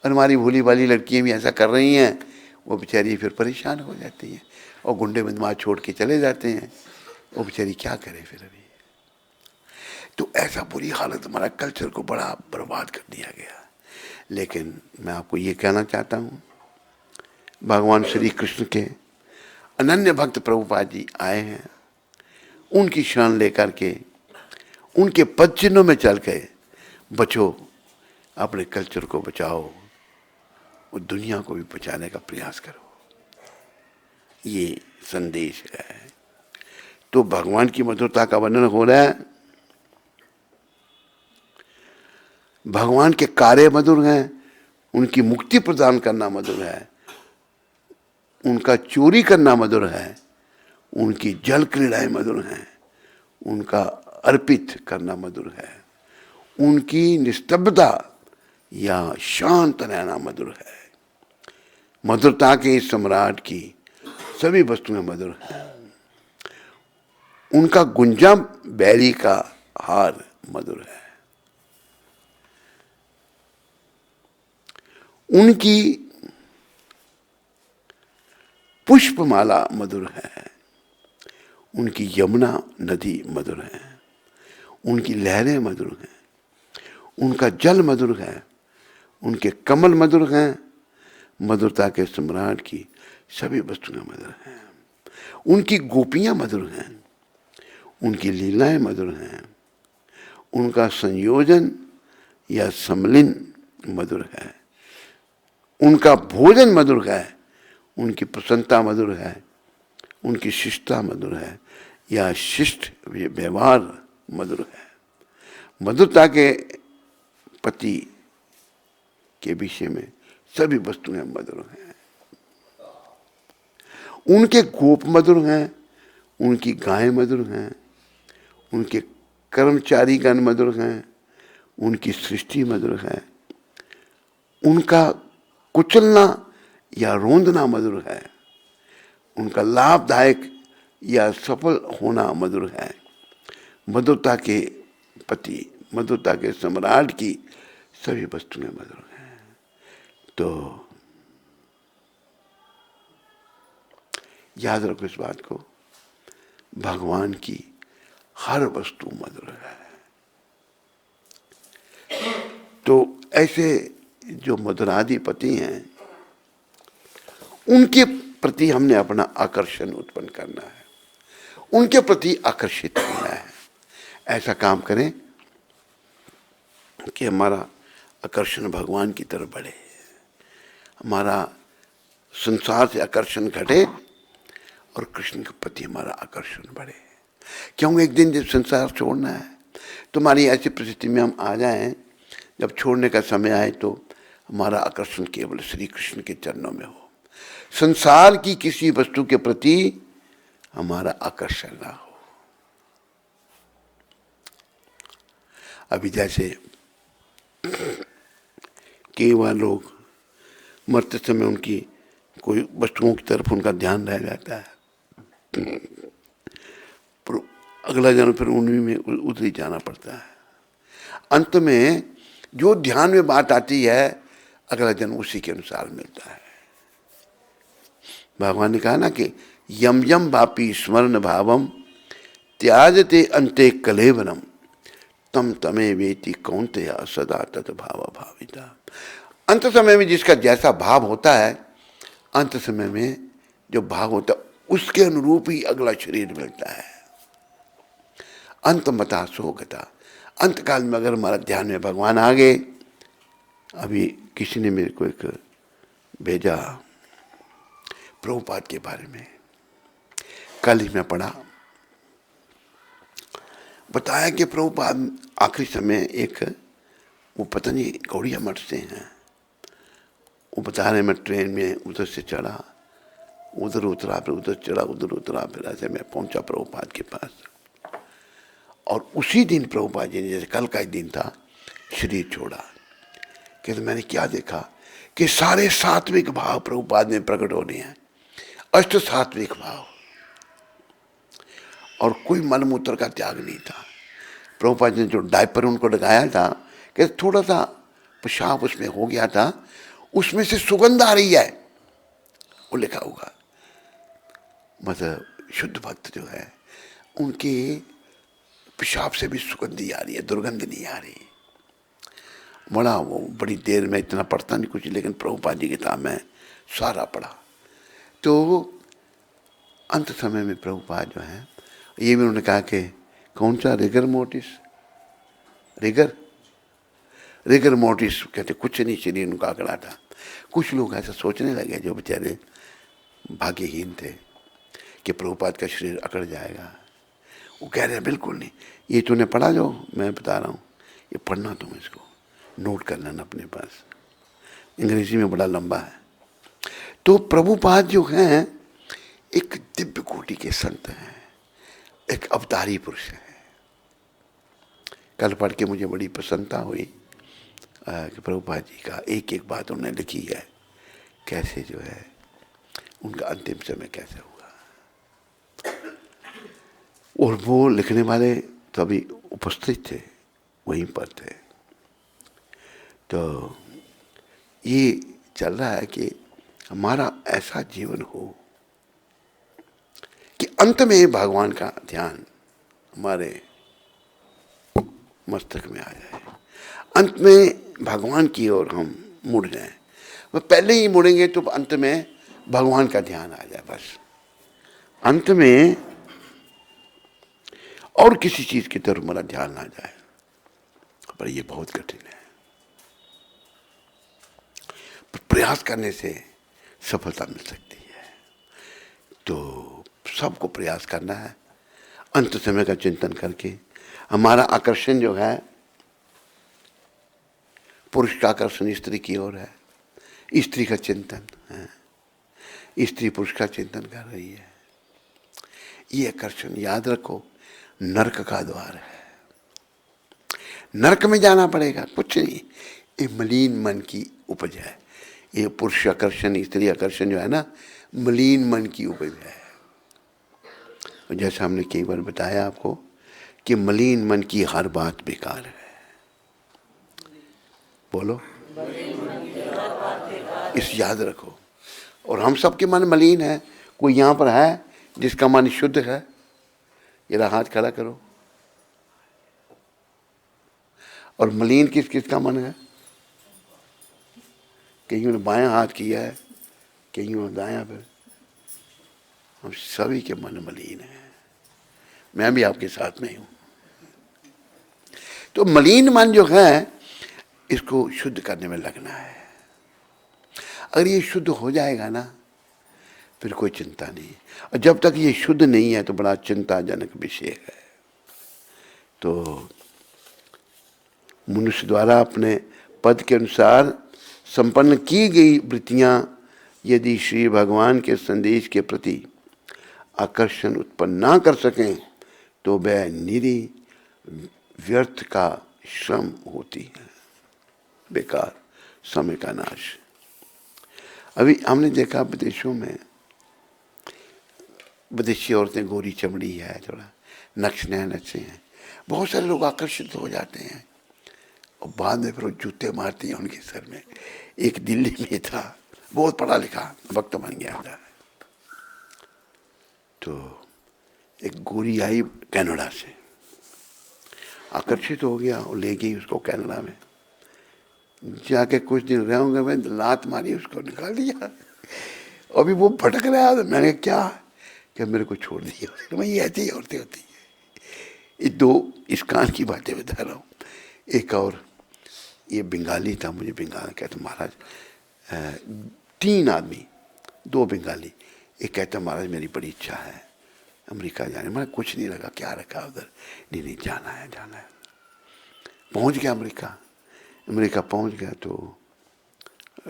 और हमारी भोली भाली लड़कियां भी ऐसा कर रही हैं। वो बेचारी फिर परेशान हो जाती हैं और गुंडे बदमाश छोड़ के चले जाते हैं। वो बेचारी क्या करे फिर अभी। तो ऐसा बुरी हालत, हमारा कल्चर को बड़ा बर्बाद कर दिया गया। लेकिन मैं आपको ये कहना चाहता हूँ, भगवान श्री कृष्ण के अनन्य भक्त प्रभुपाद जी आए हैं, उनकी शरण लेकर के, उनके पद चिन्हों में चल के बचो, अपने कल्चर को बचाओ और दुनिया को भी बचाने का प्रयास करो। ये संदेश है। तो भगवान की मधुरता का वर्णन हो रहा है। भगवान के कार्य मधुर हैं, उनकी मुक्ति प्रदान करना मधुर है, उनका चोरी करना मधुर है, उनकी जल क्रीड़ाएं मधुर हैं, उनका अर्पित करना मधुर है, उनकी निस्तब्धता या शांत रहना मधुर है। मधुरता के इस सम्राट की सभी वस्तुएं मधुर हैं। उनका गुंजा बैरी का हार मधुर है, उनकी पुष्पमाला मधुर है, उनकी यमुना नदी मधुर है, उनकी लहरें मधुर हैं, उनका जल मधुर है, उनके कमल मधुर हैं। मधुरता के सम्राट की सभी वस्तुएं मधुर हैं। उनकी गोपियां मधुर हैं, उनकी लीलाएं मधुर हैं, उनका संयोजन या समलिन मधुर है, उनका भोजन मधुर है, उनकी प्रसन्नता मधुर है, उनकी शिष्टता मधुर है, या शिष्ट व्यवहार मधुर है। मधुरता के पति के विषय में सभी वस्तुएं मधुर हैं। उनके गोप मधुर हैं, उनकी गायें मधुर हैं, उनके कर्मचारीगण मधुर हैं, उनकी सृष्टि मधुर है, उनका कुचलना या रोंदना मधुर है, उनका लाभदायक या सफल होना मधुर है। मधुरता के पति, मधुरता के सम्राट की सभी वस्तुएं मधुर हैं। तो याद रखो इस बात को, भगवान की हर वस्तु मधुर है। तो ऐसे जो मधुराधिपति हैं, उनके प्रति हमने अपना आकर्षण उत्पन्न करना है, उनके प्रति आकर्षित होना है। ऐसा काम करें कि हमारा आकर्षण भगवान की तरफ बढ़े, हमारा संसार से आकर्षण घटे और कृष्ण के प्रति हमारा आकर्षण बढ़े। क्योंकि एक दिन जब संसार छोड़ना है, तुम्हारी ऐसी परिस्थिति में हम आ जाएं, जब छोड़ने का समय आए तो हमारा आकर्षण केवल श्री कृष्ण के चरणों में हो, संसार की किसी वस्तु के प्रति हमारा आकर्षण ना हो। अभी जैसे कई बार लोग मरते समय उनकी कोई वस्तुओं की तरफ उनका ध्यान रह जाता है, पर अगला जन्म फिर उन्हीं में उधर ही जाना पड़ता है। अंत में जो ध्यान में बात आती है, अगला जन्म उसी के अनुसार मिलता है। भगवान ने कहा ना कि यम यम वापी स्मरण भावम त्याजते अंते कलेवरम तम तमे वेति कौन्तेय सदा तत् भाव भाविता। अंत समय में जिसका जैसा भाव होता है, अंत समय में जो भाव होता है उसके अनुरूप ही अगला शरीर मिलता है। अंत मता सो गता। अंत काल में अगर हमारा ध्यान में भगवान आ गए, अभी किसी ने मेरे को एक भेजा प्रभुपाद के बारे में, कल ही मैं पढ़ा, बताया कि प्रभुपाद आखिरी समय एक वो पता नहीं गौड़िया मठ से हैं, वो बता रहे मैं ट्रेन में उधर से चढ़ा, उधर उतरा, फिर उधर चढ़ा, उधर उतरा, फिर ऐसे मैं पहुंचा प्रभुपाद के पास। और उसी दिन प्रभुपाद जी ने, जैसे कल का ही दिन था, शरीर छोड़ा। कहते मैंने क्या देखा कि सारे सात्विक भाव प्रभुपाद में प्रकट होने हैं, अष्ट सात्विक भाव, और कोई मलमूत्र का त्याग नहीं था। प्रभुपाद जी ने जो डायपर उनको लगाया था, कि थोड़ा सा पेशाब उसमें हो गया था, उसमें से सुगंध आ रही है, वो लिखा होगा। मतलब शुद्ध भक्त जो है, उनके पेशाब से भी सुगंधी आ रही है, दुर्गंध नहीं आ रही। बड़ा वो बड़ी देर में, इतना पढ़ता नहीं कुछ, लेकिन प्रभुपाद जी की किताब में सारा पढ़ा। तो अंत समय में प्रभुपाद जो है, ये भी उन्होंने कहा कि कौन सा रिगर मोटिस, रिगर मोटिस कहते कुछ नहीं, शरीर उनका अकड़ा था। कुछ लोग ऐसा सोचने लगे जो बेचारे भाग्यहीन थे कि प्रभुपाद का शरीर अकड़ जाएगा। वो कह रहे हैं बिल्कुल नहीं, ये तूने पढ़ा जो मैं बता रहा हूँ, ये पढ़ना तुम, इसको नोट कर लेना अपने पास, अंग्रेजी में बड़ा लंबा है। तो प्रभुपाद जो हैं एक दिव्य कोटि के संत हैं, एक अवतारी पुरुष है। कल पढ़ के मुझे बड़ी प्रसन्नता हुई कि प्रभुपाद जी का एक एक बात उन्होंने लिखी है, कैसे जो है उनका अंतिम समय कैसे हुआ। और वो लिखने वाले तो अभी उपस्थित थे, वहीं पर थे। तो ये चल रहा है कि हमारा ऐसा जीवन हो कि अंत में भगवान का ध्यान हमारे मस्तक में आ जाए, अंत में भगवान की ओर हम मुड़ जाएं। वह पहले ही मुड़ेंगे तो अंत में भगवान का ध्यान आ जाए, बस अंत में और किसी चीज की तरफ हमारा ध्यान ना जाए। पर ये बहुत कठिन है। प्रयास करने से सफलता मिल सकती है। तो सबको प्रयास करना है, अंत समय का चिंतन करके। हमारा आकर्षण जो है, पुरुष का आकर्षण स्त्री की ओर है, स्त्री का चिंतन है, स्त्री पुरुष का चिंतन कर रही है। ये आकर्षण याद रखो नरक का द्वार है। नरक में जाना पड़ेगा, कुछ नहीं। ये मलिन मन की उपज है। ये पुरुष आकर्षण स्त्री आकर्षण जो है ना, मलिन मन की उपज है। जैसा हमने कई बार बताया आपको कि मलिन मन की हर बात बेकार है। बोलो, इस याद रखो। और हम सबके मन मलिन है। कोई यहाँ पर है जिसका मन शुद्ध है? जरा हाथ खड़ा करो। और मलिन किस किस का मन है? कईयों ने बायां हाथ किया है, कईयों ने दायां पर। हम सभी के मन मलिन है। मैं भी आपके साथ में हूं। तो मलिन मन जो है, इसको शुद्ध करने में लगना है। अगर ये शुद्ध हो जाएगा ना, फिर कोई चिंता नहीं। और जब तक ये शुद्ध नहीं है तो बड़ा चिंताजनक विषय है। तो मनुष्य द्वारा अपने पद के अनुसार संपन्न की गई वृत्तियां यदि श्री भगवान के संदेश के प्रति आकर्षण उत्पन्न ना कर सकें तो वह निरी व्यर्थ का श्रम होती है, बेकार समय का नाश। अभी हमने देखा विदेशों में विदेशी औरतें गोरी चमड़ी है, थोड़ा नक्श नैन अच्छे हैं, बहुत सारे लोग आकर्षित हो जाते हैं और बाद में फिर वो जूते मारती हैं उनके सर में। एक दिल्ली में था, बहुत पढ़ा लिखा वक्त बन गया था। तो एक गोरी आई कनाडा से, आकर्षित हो गया और ले गई उसको कनाडा में। जाके कुछ दिन रहे होंगे, मैं लात मारी, उसको निकाल दिया। अभी वो भटक रहा है। मैंने क्या कि मेरे को छोड़ दिया। मैं ये ऐसी औरतें होती है। ये दो इस कान की बातें बता रहा हूँ। एक और ये बंगाली था, मुझे बंगाल कहता महाराज, 3 आदमी, 2 बंगाली। एक कहता महाराज मेरी बड़ी इच्छा है अमेरिका जाने। मैं कुछ नहीं लगा, क्या रखा उधर, नहीं जाना है जाना है। पहुंच गया अमेरिका पहुंच गया तो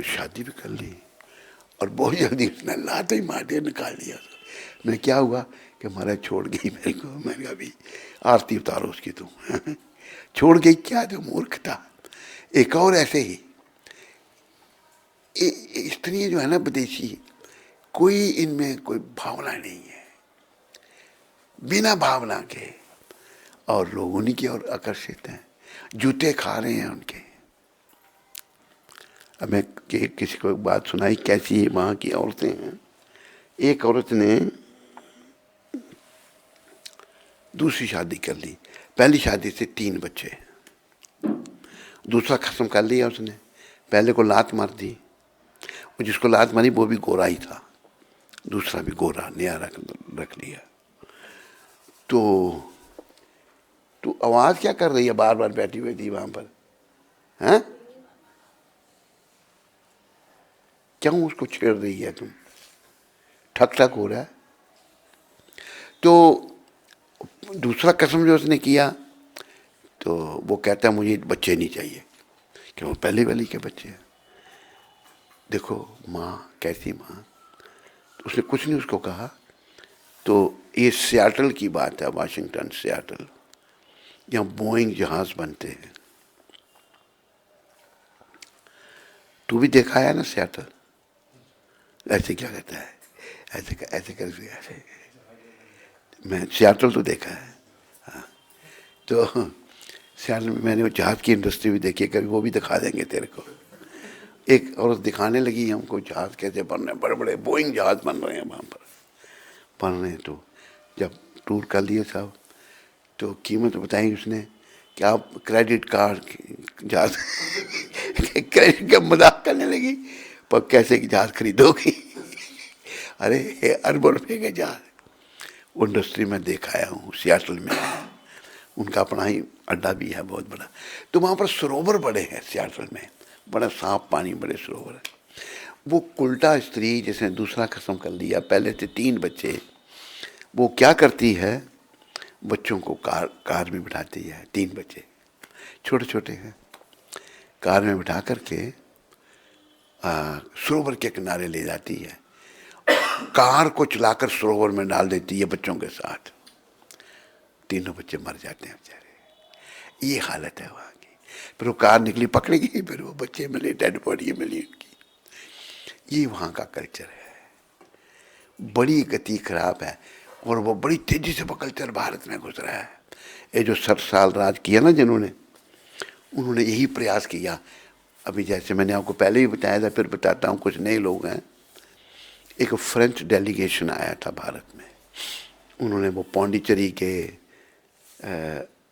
शादी भी कर ली और बहुत जल्दी उसने लात ही मार दिया, निकाल दिया। मैं क्या हुआ कि महाराज छोड़ गई मेरे को। मैंने कहा अभी आरती उतारो उसकी तुम। छोड़ गई क्या, जो मूर्ख था। एक और ऐसे ही स्त्री जो है ना विदेशी, कोई इनमें कोई भावना नहीं है, बिना भावना के, और लोग उन्हीं की ओर आकर्षित हैं, जूते खा रहे हैं उनके। अब मैं किसी को एक बात सुनाई कैसी वहाँ की औरतें हैं। एक औरत ने दूसरी शादी कर ली, पहली शादी से 3 बच्चे, दूसरा खत्म कर लिया उसने, पहले को लात मार दी, और जिसको लात मारी वो भी गोरा ही था, दूसरा भी गोरा नया रख लिया। तो आवाज क्या कर रही है बार बार बैठी हुई थी वहां पर, हैं? क्यों उसको छेड़ रही है तुम? ठक ठक हो रहा है। तो दूसरा कसम जो उसने किया, तो वो कहता है मुझे बच्चे नहीं चाहिए, क्यों पहले वाली के बच्चे हैं। देखो माँ कैसी माँ, तो उसने कुछ नहीं उसको कहा। तो ये सियाटल की बात है, वाशिंगटन सियाटल, यहाँ बोइंग जहाज बनते हैं। तू भी देखा है ना सियाटल, ऐसे क्या कहता है, ऐसे ऐसे मैं सियाटल तो देखा है। हाँ, तो सियाटल में मैंने वो जहाज की इंडस्ट्री भी देखी है, कभी वो भी दिखा देंगे तेरे को। एक औरत दिखाने लगी हमको जहाज कैसे बन रहे हैं, बड़े बड़े बोइंग जहाज बन रहे हैं वहाँ पर बन रहे हैं। तो जब टूर कर लिए साहब, तो कीमत बताई उसने कि आप क्रेडिट कार्ड जहाज क्रेडिट का मजाक करने लगी, पर कैसे की जहाज खरीदोगी? अरे अरबों रुपये के जहाज। वो इंडस्ट्री में देखा आया हूँ, सियाटल में है, उनका अपना ही अड्डा भी है बहुत बड़ा। तो वहाँ पर सरोवर बड़े हैं सियाटल में, बड़ा साफ पानी बड़े सरोवर है। वो उल्टा स्त्री जिसने दूसरा कसम कर लिया, पहले से 3 बच्चे, वो क्या करती है, बच्चों को कार में बिठाती है, 3 बच्चे छोटे छोटे हैं, कार में बिठा करके सरोवर के किनारे ले जाती है, कार को चलाकर सरोवर में डाल देती है बच्चों के साथ। तीनों बच्चे मर जाते हैं बेचारे। ये हालत है वहाँ की। फिर वो कार निकली, पकड़ी गई, फिर वो बच्चे मिले, डेड बॉडी मिली उनकी। ये वहाँ का कल्चर है। बड़ी गति खराब है और वो बड़ी तेजी से वो कल्चर भारत में घुस रहा है। ये जो 60 साल राज किया ना जिन्होंने, उन्होंने यही प्रयास किया। अभी जैसे मैंने आपको पहले ही बताया था, फिर बताता हूँ, कुछ नए लोग हैं। एक फ्रेंच डेलीगेशन आया था भारत में। उन्होंने वो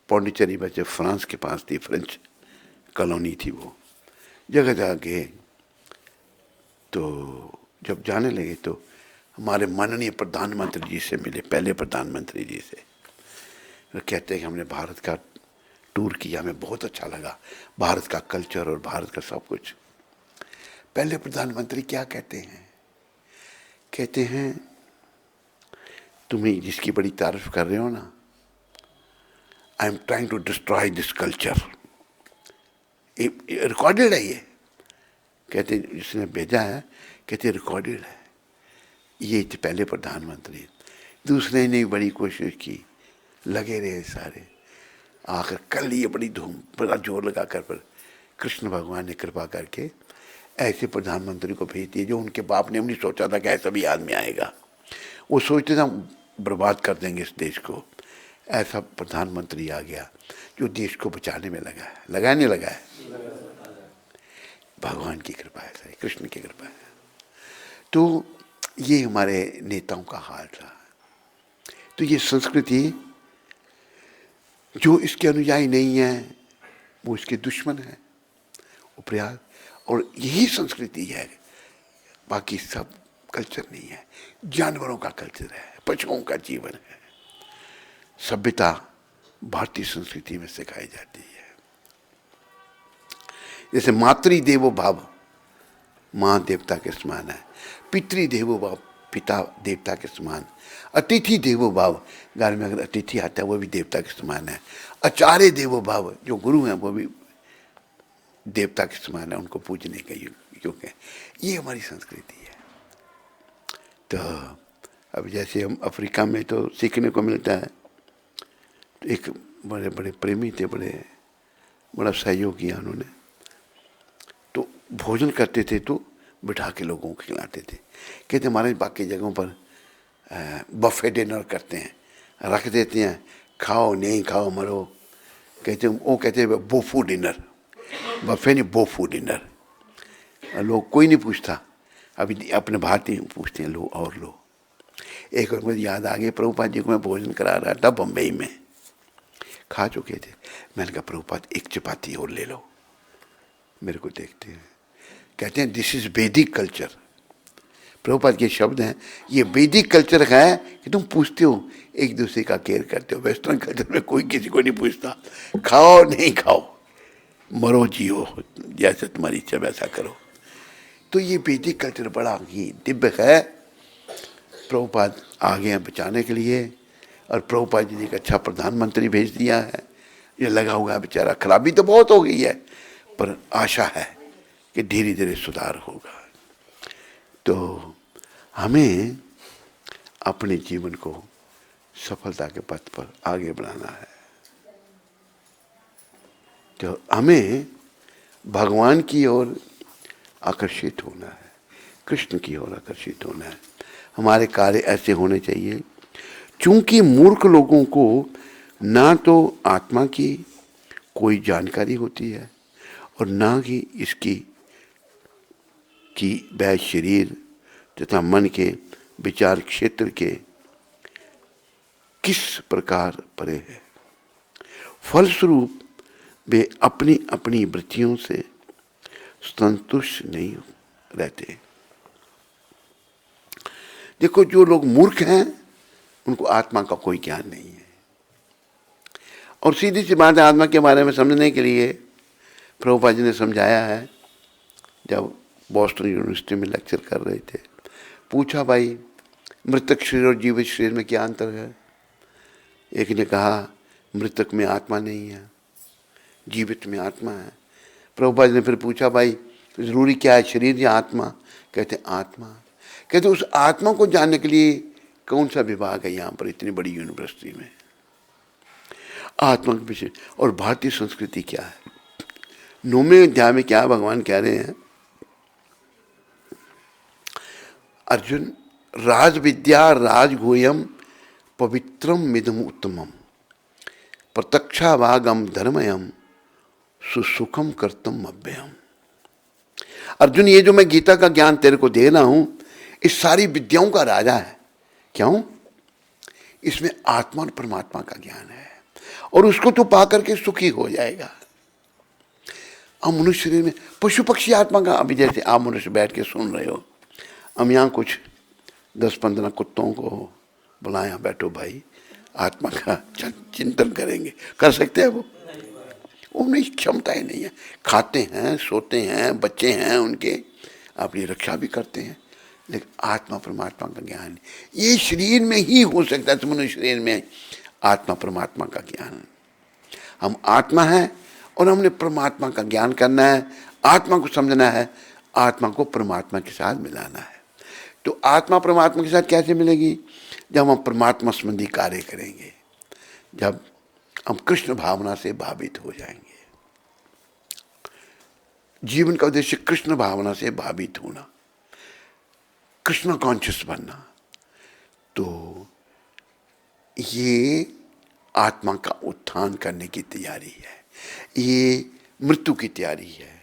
पौंडीचेरी बच्चे फ्रांस के पास थी, फ्रेंच कॉलोनी थी वो, जगह जगह गए। तो जब जाने लगे तो हमारे माननीय प्रधानमंत्री जी से मिले, पहले प्रधानमंत्री जी से। वो कहते हैं कि हमने भारत का टूर किया, हमें बहुत अच्छा लगा, भारत का कल्चर और भारत का सब कुछ। पहले प्रधानमंत्री क्या कहते हैं? कहते हैं तुम्हें जिसकी बड़ी तारीफ कर रहे हो ना, I am trying to destroy this culture. Recorded है ये। कहते जिसने भेजा है, कहते रिकॉर्डेड है। ये थे पहले प्रधानमंत्री। दूसरे ने बड़ी कोशिश की, लगे रहे सारे, आखिर कर लिए बड़ी धूम, बड़ा जोर लगा कर, पर कृष्ण भगवान ने कृपा करके ऐसे प्रधानमंत्री को भेज दिए जो उनके बाप ने भी नहीं सोचा था कि ऐसा भी आदमी आएगा। वो सोचते थे बर्बाद कर देंगे इस देश को। ऐसा प्रधानमंत्री आ गया जो देश को बचाने में लगा है। लगा नहीं लगा है? भगवान की कृपा है, सारी कृष्ण की कृपा है। तो ये हमारे नेताओं का हाल था। तो ये संस्कृति, जो इसके अनुयायी नहीं है वो इसके दुश्मन है, वो प्रयास। और यही संस्कृति है, बाकी सब कल्चर नहीं है। जानवरों का कल्चर है, पशुओं का जीवन है। सभ्यता भारतीय संस्कृति में सिखाई जाती है। जैसे मातृदेवो भाव, माँ देवता के समान है। पितृदेवो भाव, पिता देवता के समान। अतिथि देवो भाव, घर में अगर अतिथि आता है वो भी देवता के समान है। आचार्य देवो भाव, जो गुरु हैं वो भी देवता के समान है, उनको पूजने का योग है। ये हमारी संस्कृति है। तो अब जैसे हम अफ्रीका में तो सीखने को मिलता है। तो एक बड़े बड़े प्रेमी थे, बड़ा सहयोग किया उन्होंने। तो भोजन करते थे तो बिठा के लोगों को खिलाते थे। कहते हमारे बाकी जगहों पर बफे डिनर करते हैं, रख देते हैं, खाओ नहीं खाओ मरो। कहते बोफू डिनर, बफे नहीं बोफू डिनर। लोग कोई नहीं पूछता। अभी अपने भारतीय पूछते हैं, लो और लो। एक बार मुझे याद आ गया, प्रभुपाद जी को मैं भोजन करा रहा था बम्बई में, खा चुके थे। मैंने कहा प्रभुपाद एक चपाती और ले लो। मेरे को देखते हैं, कहते हैं दिस इज वैदिक कल्चर। प्रभुपाद के शब्द हैं, ये वैदिक कल्चर है कि तुम पूछते हो, एक दूसरे का केयर करते हो। वेस्टर्न कल्चर में कोई किसी को नहीं पूछता, खाओ नहीं खाओ, मरो जियो, जैसे तुम्हारी इच्छा वैसा करो। तो ये वैदिक कल्चर बड़ा ही दिव्य है। प्रभुपाद आ गए हैं बचाने के लिए, और प्रभुपाद जी ने एक अच्छा प्रधानमंत्री भेज दिया है। ये लगा हुआ है बेचारा, खराबी तो बहुत हो गई है, पर आशा है कि धीरे धीरे सुधार होगा। तो हमें अपने जीवन को सफलता के पथ पर आगे बढ़ाना है। तो हमें भगवान की ओर आकर्षित होना है, कृष्ण की ओर आकर्षित होना है। हमारे कार्य ऐसे होने चाहिए, चूंकि मूर्ख लोगों को ना तो आत्मा की कोई जानकारी होती है और ना ही इसकी कि वह शरीर तथा मन के विचार क्षेत्र के किस प्रकार परे है। फलस्वरूप वे अपनी अपनी वृत्तियों से संतुष्ट नहीं रहते। देखो, जो लोग मूर्ख हैं उनको आत्मा का कोई ज्ञान नहीं है। और सीधी सी बात है, आत्मा के बारे में समझने के लिए प्रभुपाद जी ने समझाया है। जब बॉस्टन यूनिवर्सिटी में लेक्चर कर रहे थे। पूछा, भाई मृतक शरीर और जीवित शरीर में क्या अंतर है? एक ने कहा मृतक में आत्मा नहीं है, जीवित में आत्मा है। प्रभुपाद ने फिर पूछा, भाई जरूरी क्या है, शरीर या आत्मा? कहते आत्मा। कहते उस आत्मा को जानने के लिए कौन सा विभाग है यहाँ पर इतनी बड़ी यूनिवर्सिटी में? आत्मा के पीछे। और भारतीय संस्कृति क्या है? 9वें अध्याय में क्या भगवान कह रहे हैं? अर्जुन, राज विद्या राजगुह्यम पवित्रम मिदम उत्तमम प्रत्यक्षाभागम धर्मयम सुसुखम कर्तम अव्ययम। अर्जुन, ये जो मैं गीता का ज्ञान तेरे को दे रहा हूं, इस सारी विद्याओं का राजा है। क्यों? इसमें आत्मा और परमात्मा का ज्ञान है, और उसको तू पा करके सुखी हो जाएगा। अब मनुष्य शरीर में पशु पक्षी आत्मा का, अभी जैसे आप मनुष्य बैठ के सुन रहे हो, हम यहाँ कुछ 10-15 कुत्तों को बुलाया, बैठो भाई आत्मा का चिंतन करेंगे, कर सकते हैं? वो उनमें क्षमता ही नहीं है। खाते हैं, सोते हैं, बच्चे हैं उनके, अपनी रक्षा भी करते हैं, लेकिन आत्मा परमात्मा का ज्ञान ये शरीर में ही हो सकता है। मनुष्य शरीर में आत्मा परमात्मा का ज्ञान, हम आत्मा है और हमने परमात्मा का ज्ञान करना है, आत्मा को समझना है, आत्मा को परमात्मा के साथ मिलाना है। तो आत्मा परमात्मा के साथ कैसे मिलेगी? जब हम परमात्मा संबंधी कार्य करेंगे, जब हम कृष्ण भावना से भावित हो जाएंगे। जीवन का उद्देश्य कृष्ण भावना से भावित होना, कृष्ण कॉन्शियस बनना। तो ये आत्मा का उत्थान करने की तैयारी है, ये मृत्यु की तैयारी है।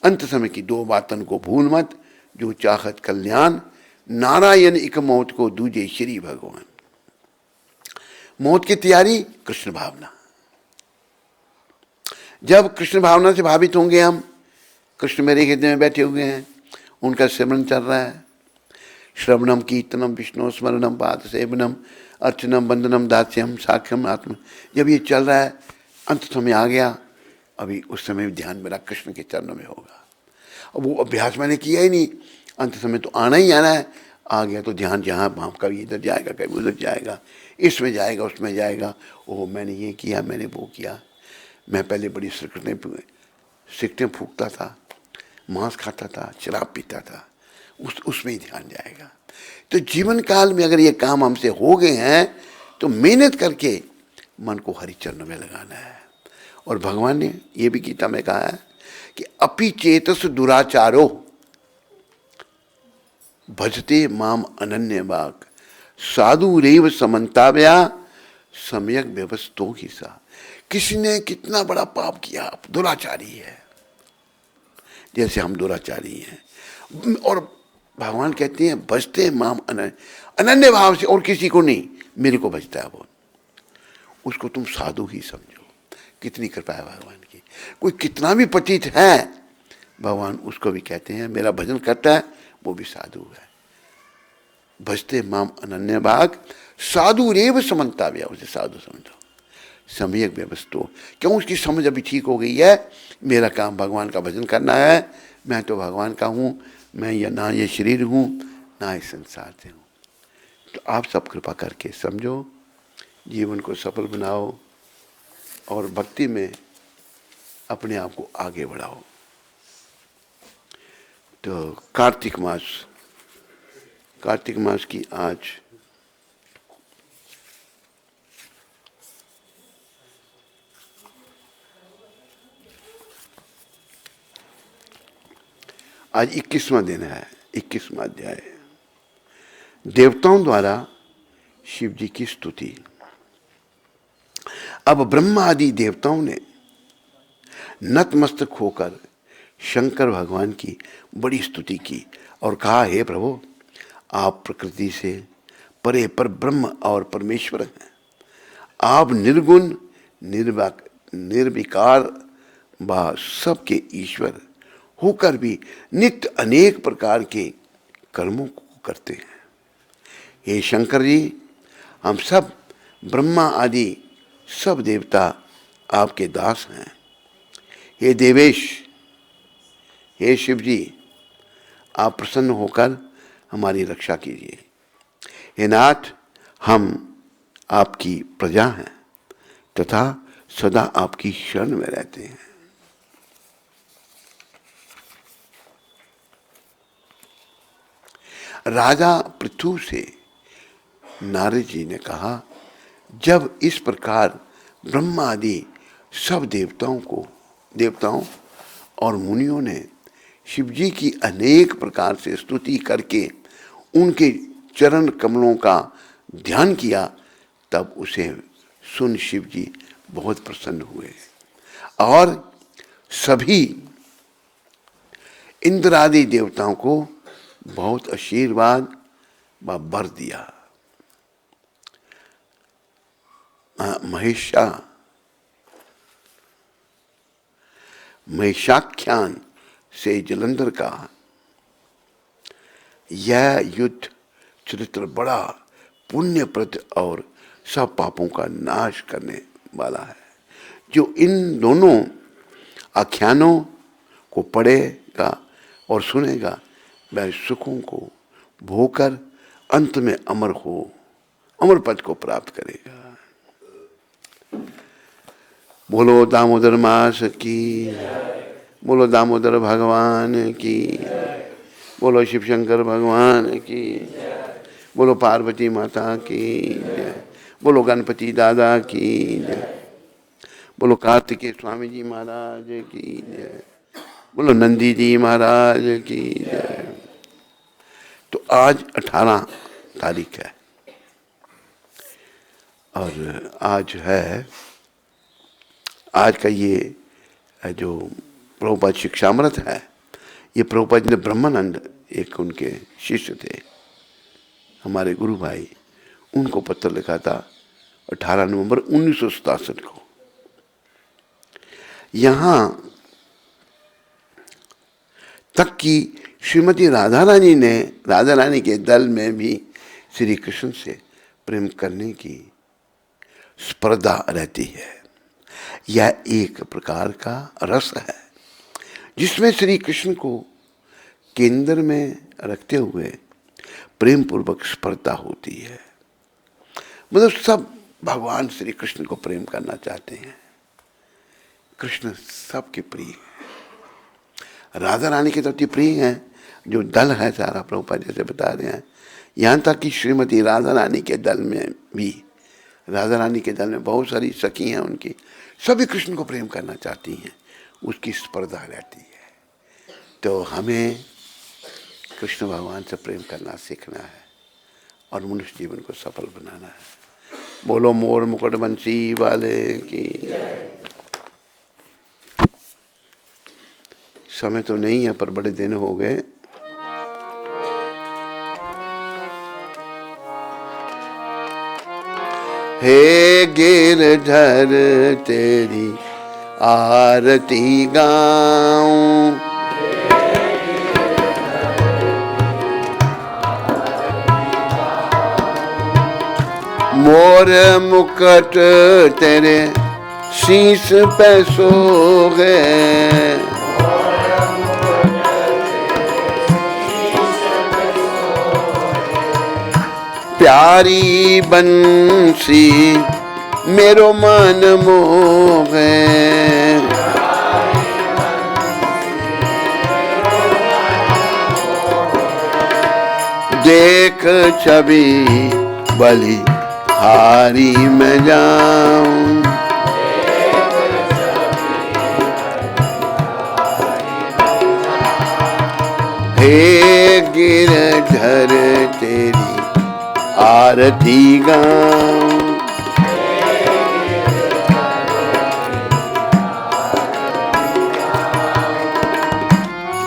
अंत समय की 2 बातन को भूल मत, जो चाहत कल्याण, नारायण एक मौत को दूजे श्री भगवान। मौत की तैयारी कृष्ण भावना। जब कृष्ण भावना से भावित होंगे हम, कृष्ण मेरे हृदय में बैठे हुए हैं, उनका सिमरन चल रहा है, श्रवणम कीर्तनम विष्णु स्मरणम पाद सेवनम अर्चनम वंदनम दास्यम साख्यम आत्मा, जब ये चल रहा है, अंत समय आ गया, अभी उस समय ध्यान मेरा कृष्ण के चरणों में होगा। अब वो अभ्यास मैंने किया ही नहीं, अंत समय तो आना ही आना है, आ गया तो ध्यान जहाँ वहाँ कभी इधर जाएगा, कभी उधर जाएगा, इसमें जाएगा, उसमें जाएगा। ओह मैंने ये किया, मैंने वो किया, मैं पहले बड़ी सिगरेटें फूकता था, मांस खाता था, शराब पीता था, उसमें ही ध्यान जाएगा। तो जीवन काल में अगर ये काम हमसे हो गए हैं, तो मेहनत करके मन को हरि चरणों में लगाना है। और भगवान ने ये भी गीता में कहा है कि अपि चेतस दुराचारो भजते माम अनन्य भाग साधु रेव समन्ताव्या सम्यक व्यवस्थो ही सा। किसी ने कितना बड़ा पाप किया, दुराचारी है, जैसे हम दुराचारी हैं, और भगवान कहते हैं भजते माम अनन्य भाव से, और किसी को नहीं, मेरे को भजता है वो, उसको तुम साधु ही समझो। कितनी कृपा है भगवान की। कोई कितना भी पतित है, भगवान उसको भी कहते हैं मेरा भजन करता है, वो भी साधु है। भजते माम अनन्य भाग साधु रेव समन्ताव्या, उसे साधु समझो, सम्यक व्यवस्थो। क्यों? उसकी समझ अभी ठीक हो गई है, मेरा काम भगवान का भजन करना है, मैं तो भगवान का हूँ, मैं या ना ये शरीर हूँ ना इस संसार से हूँ। तो आप सब कृपा करके समझो, जीवन को सफल बनाओ और भक्ति में अपने आप को आगे बढ़ाओ। तो कार्तिक मास की आज 21वां दिन है, 21वां अध्याय। देवताओं द्वारा शिव जी की स्तुति। अब ब्रह्मा आदि देवताओं ने नतमस्तक होकर शंकर भगवान की बड़ी स्तुति की और कहा, हे प्रभु, आप प्रकृति से परे पर ब्रह्म और परमेश्वर हैं। आप निर्गुण निर्विकार व सबके ईश्वर होकर भी नित्य अनेक प्रकार के कर्मों को करते हैं। हे शंकर जी, हम सब ब्रह्मा आदि सब देवता आपके दास हैं। हे देवेश, हे शिव जी, आप प्रसन्न होकर हमारी रक्षा कीजिए। हे नाथ, हम आपकी प्रजा हैं तथा सदा आपकी शरण में रहते हैं। राजा पृथु से नारद जी ने कहा, जब इस प्रकार ब्रह्मा आदि सब देवताओं और मुनियों ने शिव जी की अनेक प्रकार से स्तुति करके उनके चरण कमलों का ध्यान किया, तब उसे सुन शिव जी बहुत प्रसन्न हुए और सभी इंद्र आदि देवताओं को बहुत आशीर्वाद व वर दिया। महिषाख्यान से जलंधर का यह युद्ध चरित्र बड़ा पुण्यप्रद और सब पापों का नाश करने वाला है। जो इन दोनों आख्यानों को पढ़ेगा और सुनेगा वह सुखों को भोकर अंत में अमर पद को प्राप्त करेगा। बोलो दामोदर मास की, बोलो दामोदर भगवान की, बोलो शिव शंकर भगवान की, बोलो पार्वती माता की, बोलो गणपति दादा की, बोलो कार्तिकेय स्वामी जी महाराज की, बोलो नंदी जी महाराज की। तो आज 18 तारीख है और आज का ये जो प्रभुपाद शिक्षामृत है, ये प्रभुपाद जी ने ब्रह्मानंद, एक उनके शिष्य थे, हमारे गुरु भाई, उनको पत्र लिखा था 18 नवंबर 1967 को। यहाँ तक कि श्रीमती राधा रानी के दल में भी श्री कृष्ण से प्रेम करने की स्पर्धा रहती है। यह एक प्रकार का रस है जिसमें श्री कृष्ण को केंद्र में रखते हुए प्रेम पूर्वक स्पर्धा होती है। मतलब सब भगवान श्री कृष्ण को प्रेम करना चाहते हैं। कृष्ण सबके प्रिय है, राधा रानी के तो प्रिय हैं। जो दल है सारा प्रभुपाद जैसे बता रहे हैं, यहाँ तक कि श्रीमती राधा रानी के दल में भी, राधा रानी के दल में बहुत सारी सखी हैं उनकी, सभी कृष्ण को प्रेम करना चाहती हैं, उसकी स्पर्धा रहती है। तो हमें कृष्ण भगवान से प्रेम करना सीखना है और मनुष्य जीवन को सफल बनाना है। बोलो मोर मुकुट बंसी वाले की। समय तो नहीं है पर बड़े दिन हो गए। हे गिरधर तेरी आरती गाऊं, मोर मुकुट तेरे शीश पे सोगे, प्यारी बंसी मेरो मन मोहे, देख छवि बलि हारी में जाऊं, हे गिरधर तेरी आरती गाऊं,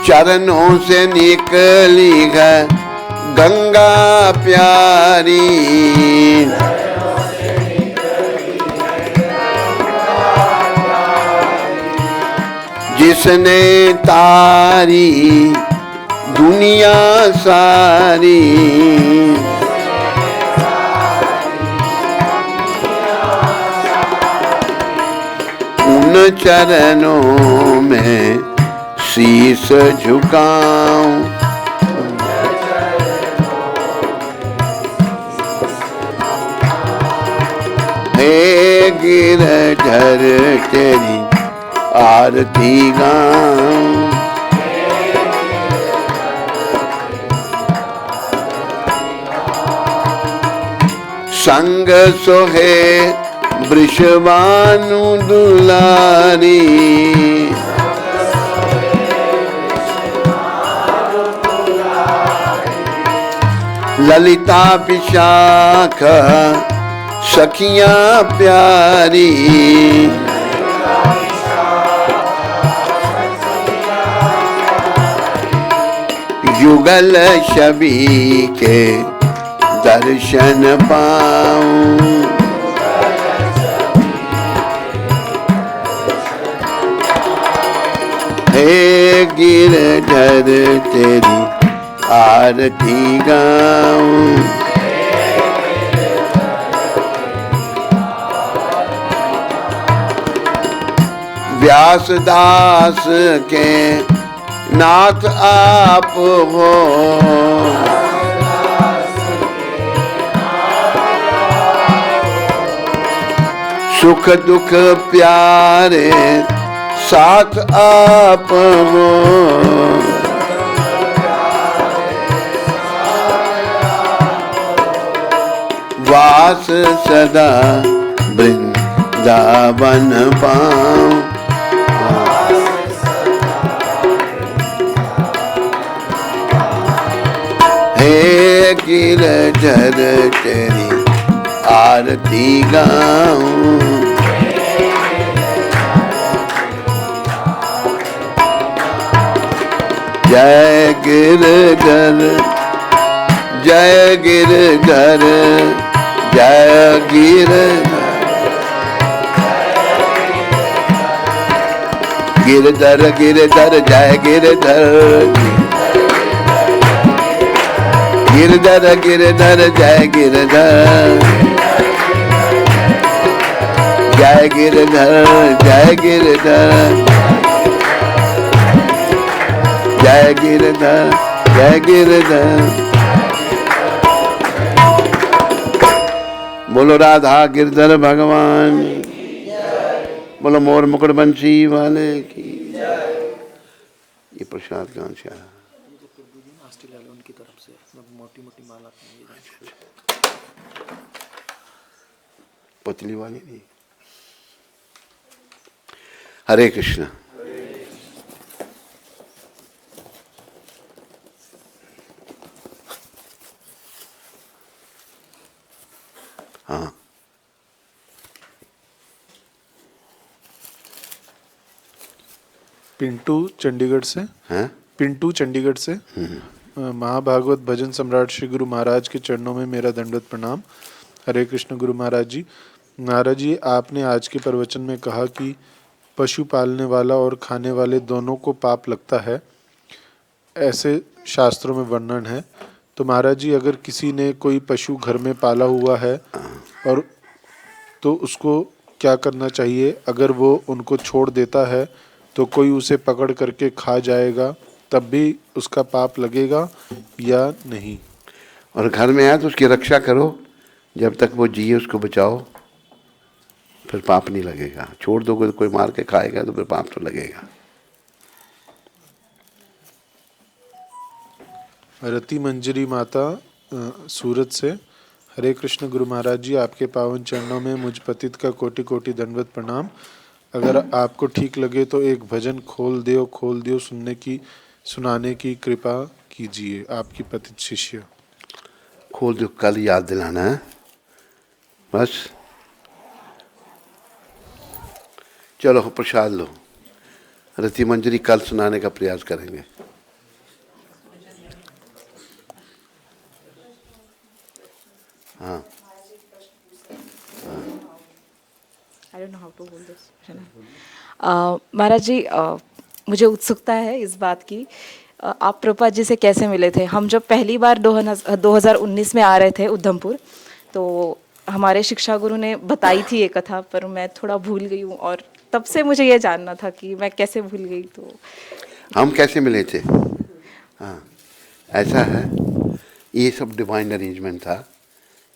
चरणों से निकली है गंगा प्यारी, जिसने तारी दुनिया सारी, उन चरणों में शीश झुकाऊं, तेरी आरती गाऊं। संग सोहे वृषभानु दुलारी, ललिता विशाख सखियां प्यारी, युगल छवि के दर्शन पाऊं। हे गिरधर तेरी आरती गाऊं। व्यासदास के नाथ आप हो, सुख दुख प्यारे साथ आप हो। वास सदा वृंदावन पाऊं। हे गिरधर तेरी आरती गाऊं। जय गिरधर जय गिरधर जय गिरधर, गिरधर गिरधर जय गिरधर, गिरधर गिरधर जय गिरधर, जय गिरधर जय गिरधर, जय गिरधर जय गिरधर। बोलो राधा गिरधर भगवान, बोलो मोर मुकुट बंसी वाले की। ये प्रसाद कहाँ से आया? उनकी तरफ से मोटी मोटी माला पतली वाली नहीं। हरे कृष्ण। हाँ, पिंटू चंडीगढ़ से हैं? पिंटू चंडीगढ़ से। महाभागवत भजन सम्राट श्री गुरु महाराज के चरणों में मेरा दंडवत प्रणाम। हरे कृष्ण गुरु महाराज जी। महाराज जी, आपने आज के प्रवचन में कहा कि पशु पालने वाला और खाने वाले दोनों को पाप लगता है, ऐसे शास्त्रों में वर्णन है। तो महाराज जी, अगर किसी ने कोई पशु घर में पाला हुआ है और तो उसको क्या करना चाहिए? अगर वो उनको छोड़ देता है तो कोई उसे पकड़ करके खा जाएगा, तब भी उसका पाप लगेगा या नहीं? और घर में आए तो उसकी रक्षा करो, जब तक वो जिए उसको बचाओ, फिर पाप नहीं लगेगा। छोड़ दोगे तो कोई मार के खाएगा तो फिर पाप तो लगेगा। रति मंजरी माता सूरत से। हरे कृष्ण गुरु महाराज जी, आपके पावन चरणों में मुझ पतित का कोटि कोटि दंडवत प्रणाम। अगर आपको ठीक लगे तो एक भजन खोल दियो सुनाने की कृपा कीजिए। आपकी पतित शिष्य। खोल दो, कल याद दिलाना है बस। चलो प्रसाद लो। रति मंजरी कल सुनाने का प्रयास करेंगे। हाँ, I don't know how to hold this. महाराज जी, मुझे उत्सुकता है इस बात की, आप प्रभुपाद जी से कैसे मिले थे? हम जब पहली बार 2019 में आ रहे थे उधमपुर, तो हमारे शिक्षा गुरु ने बताई थी ये कथा, पर मैं थोड़ा भूल गई हूँ और तब से मुझे ये जानना था कि मैं कैसे भूल गई। तो हम कैसे मिले थे? हाँ, ऐसा है, ये सब डिवाइन अरेंजमेंट था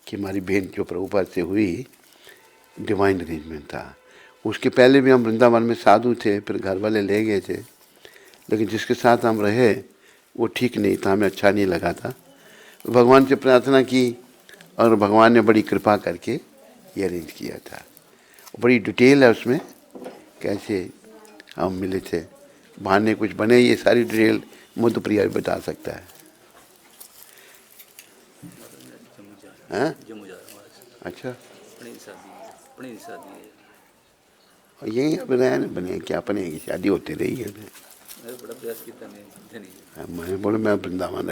कि हमारी बहन जो प्रभुपाद से हुई, डिवाइन अरेंजमेंट था। उसके पहले भी हम वृंदावन में साधु थे, फिर घर वाले ले गए थे, लेकिन जिसके साथ हम रहे वो ठीक नहीं था, हमें अच्छा नहीं लगा था। भगवान से प्रार्थना की और भगवान ने बड़ी कृपा करके ये अरेंज किया था। बड़ी डिटेल है उसमें कैसे हम मिले थे, बहाने कुछ बने, ये सारी डिटेल मधुप्रिया भी बता सकता है। हाँ? अच्छा, और यही अब रहन बने क्या अपने की शादी होती रही है। मैं बोले मैं वृंदावन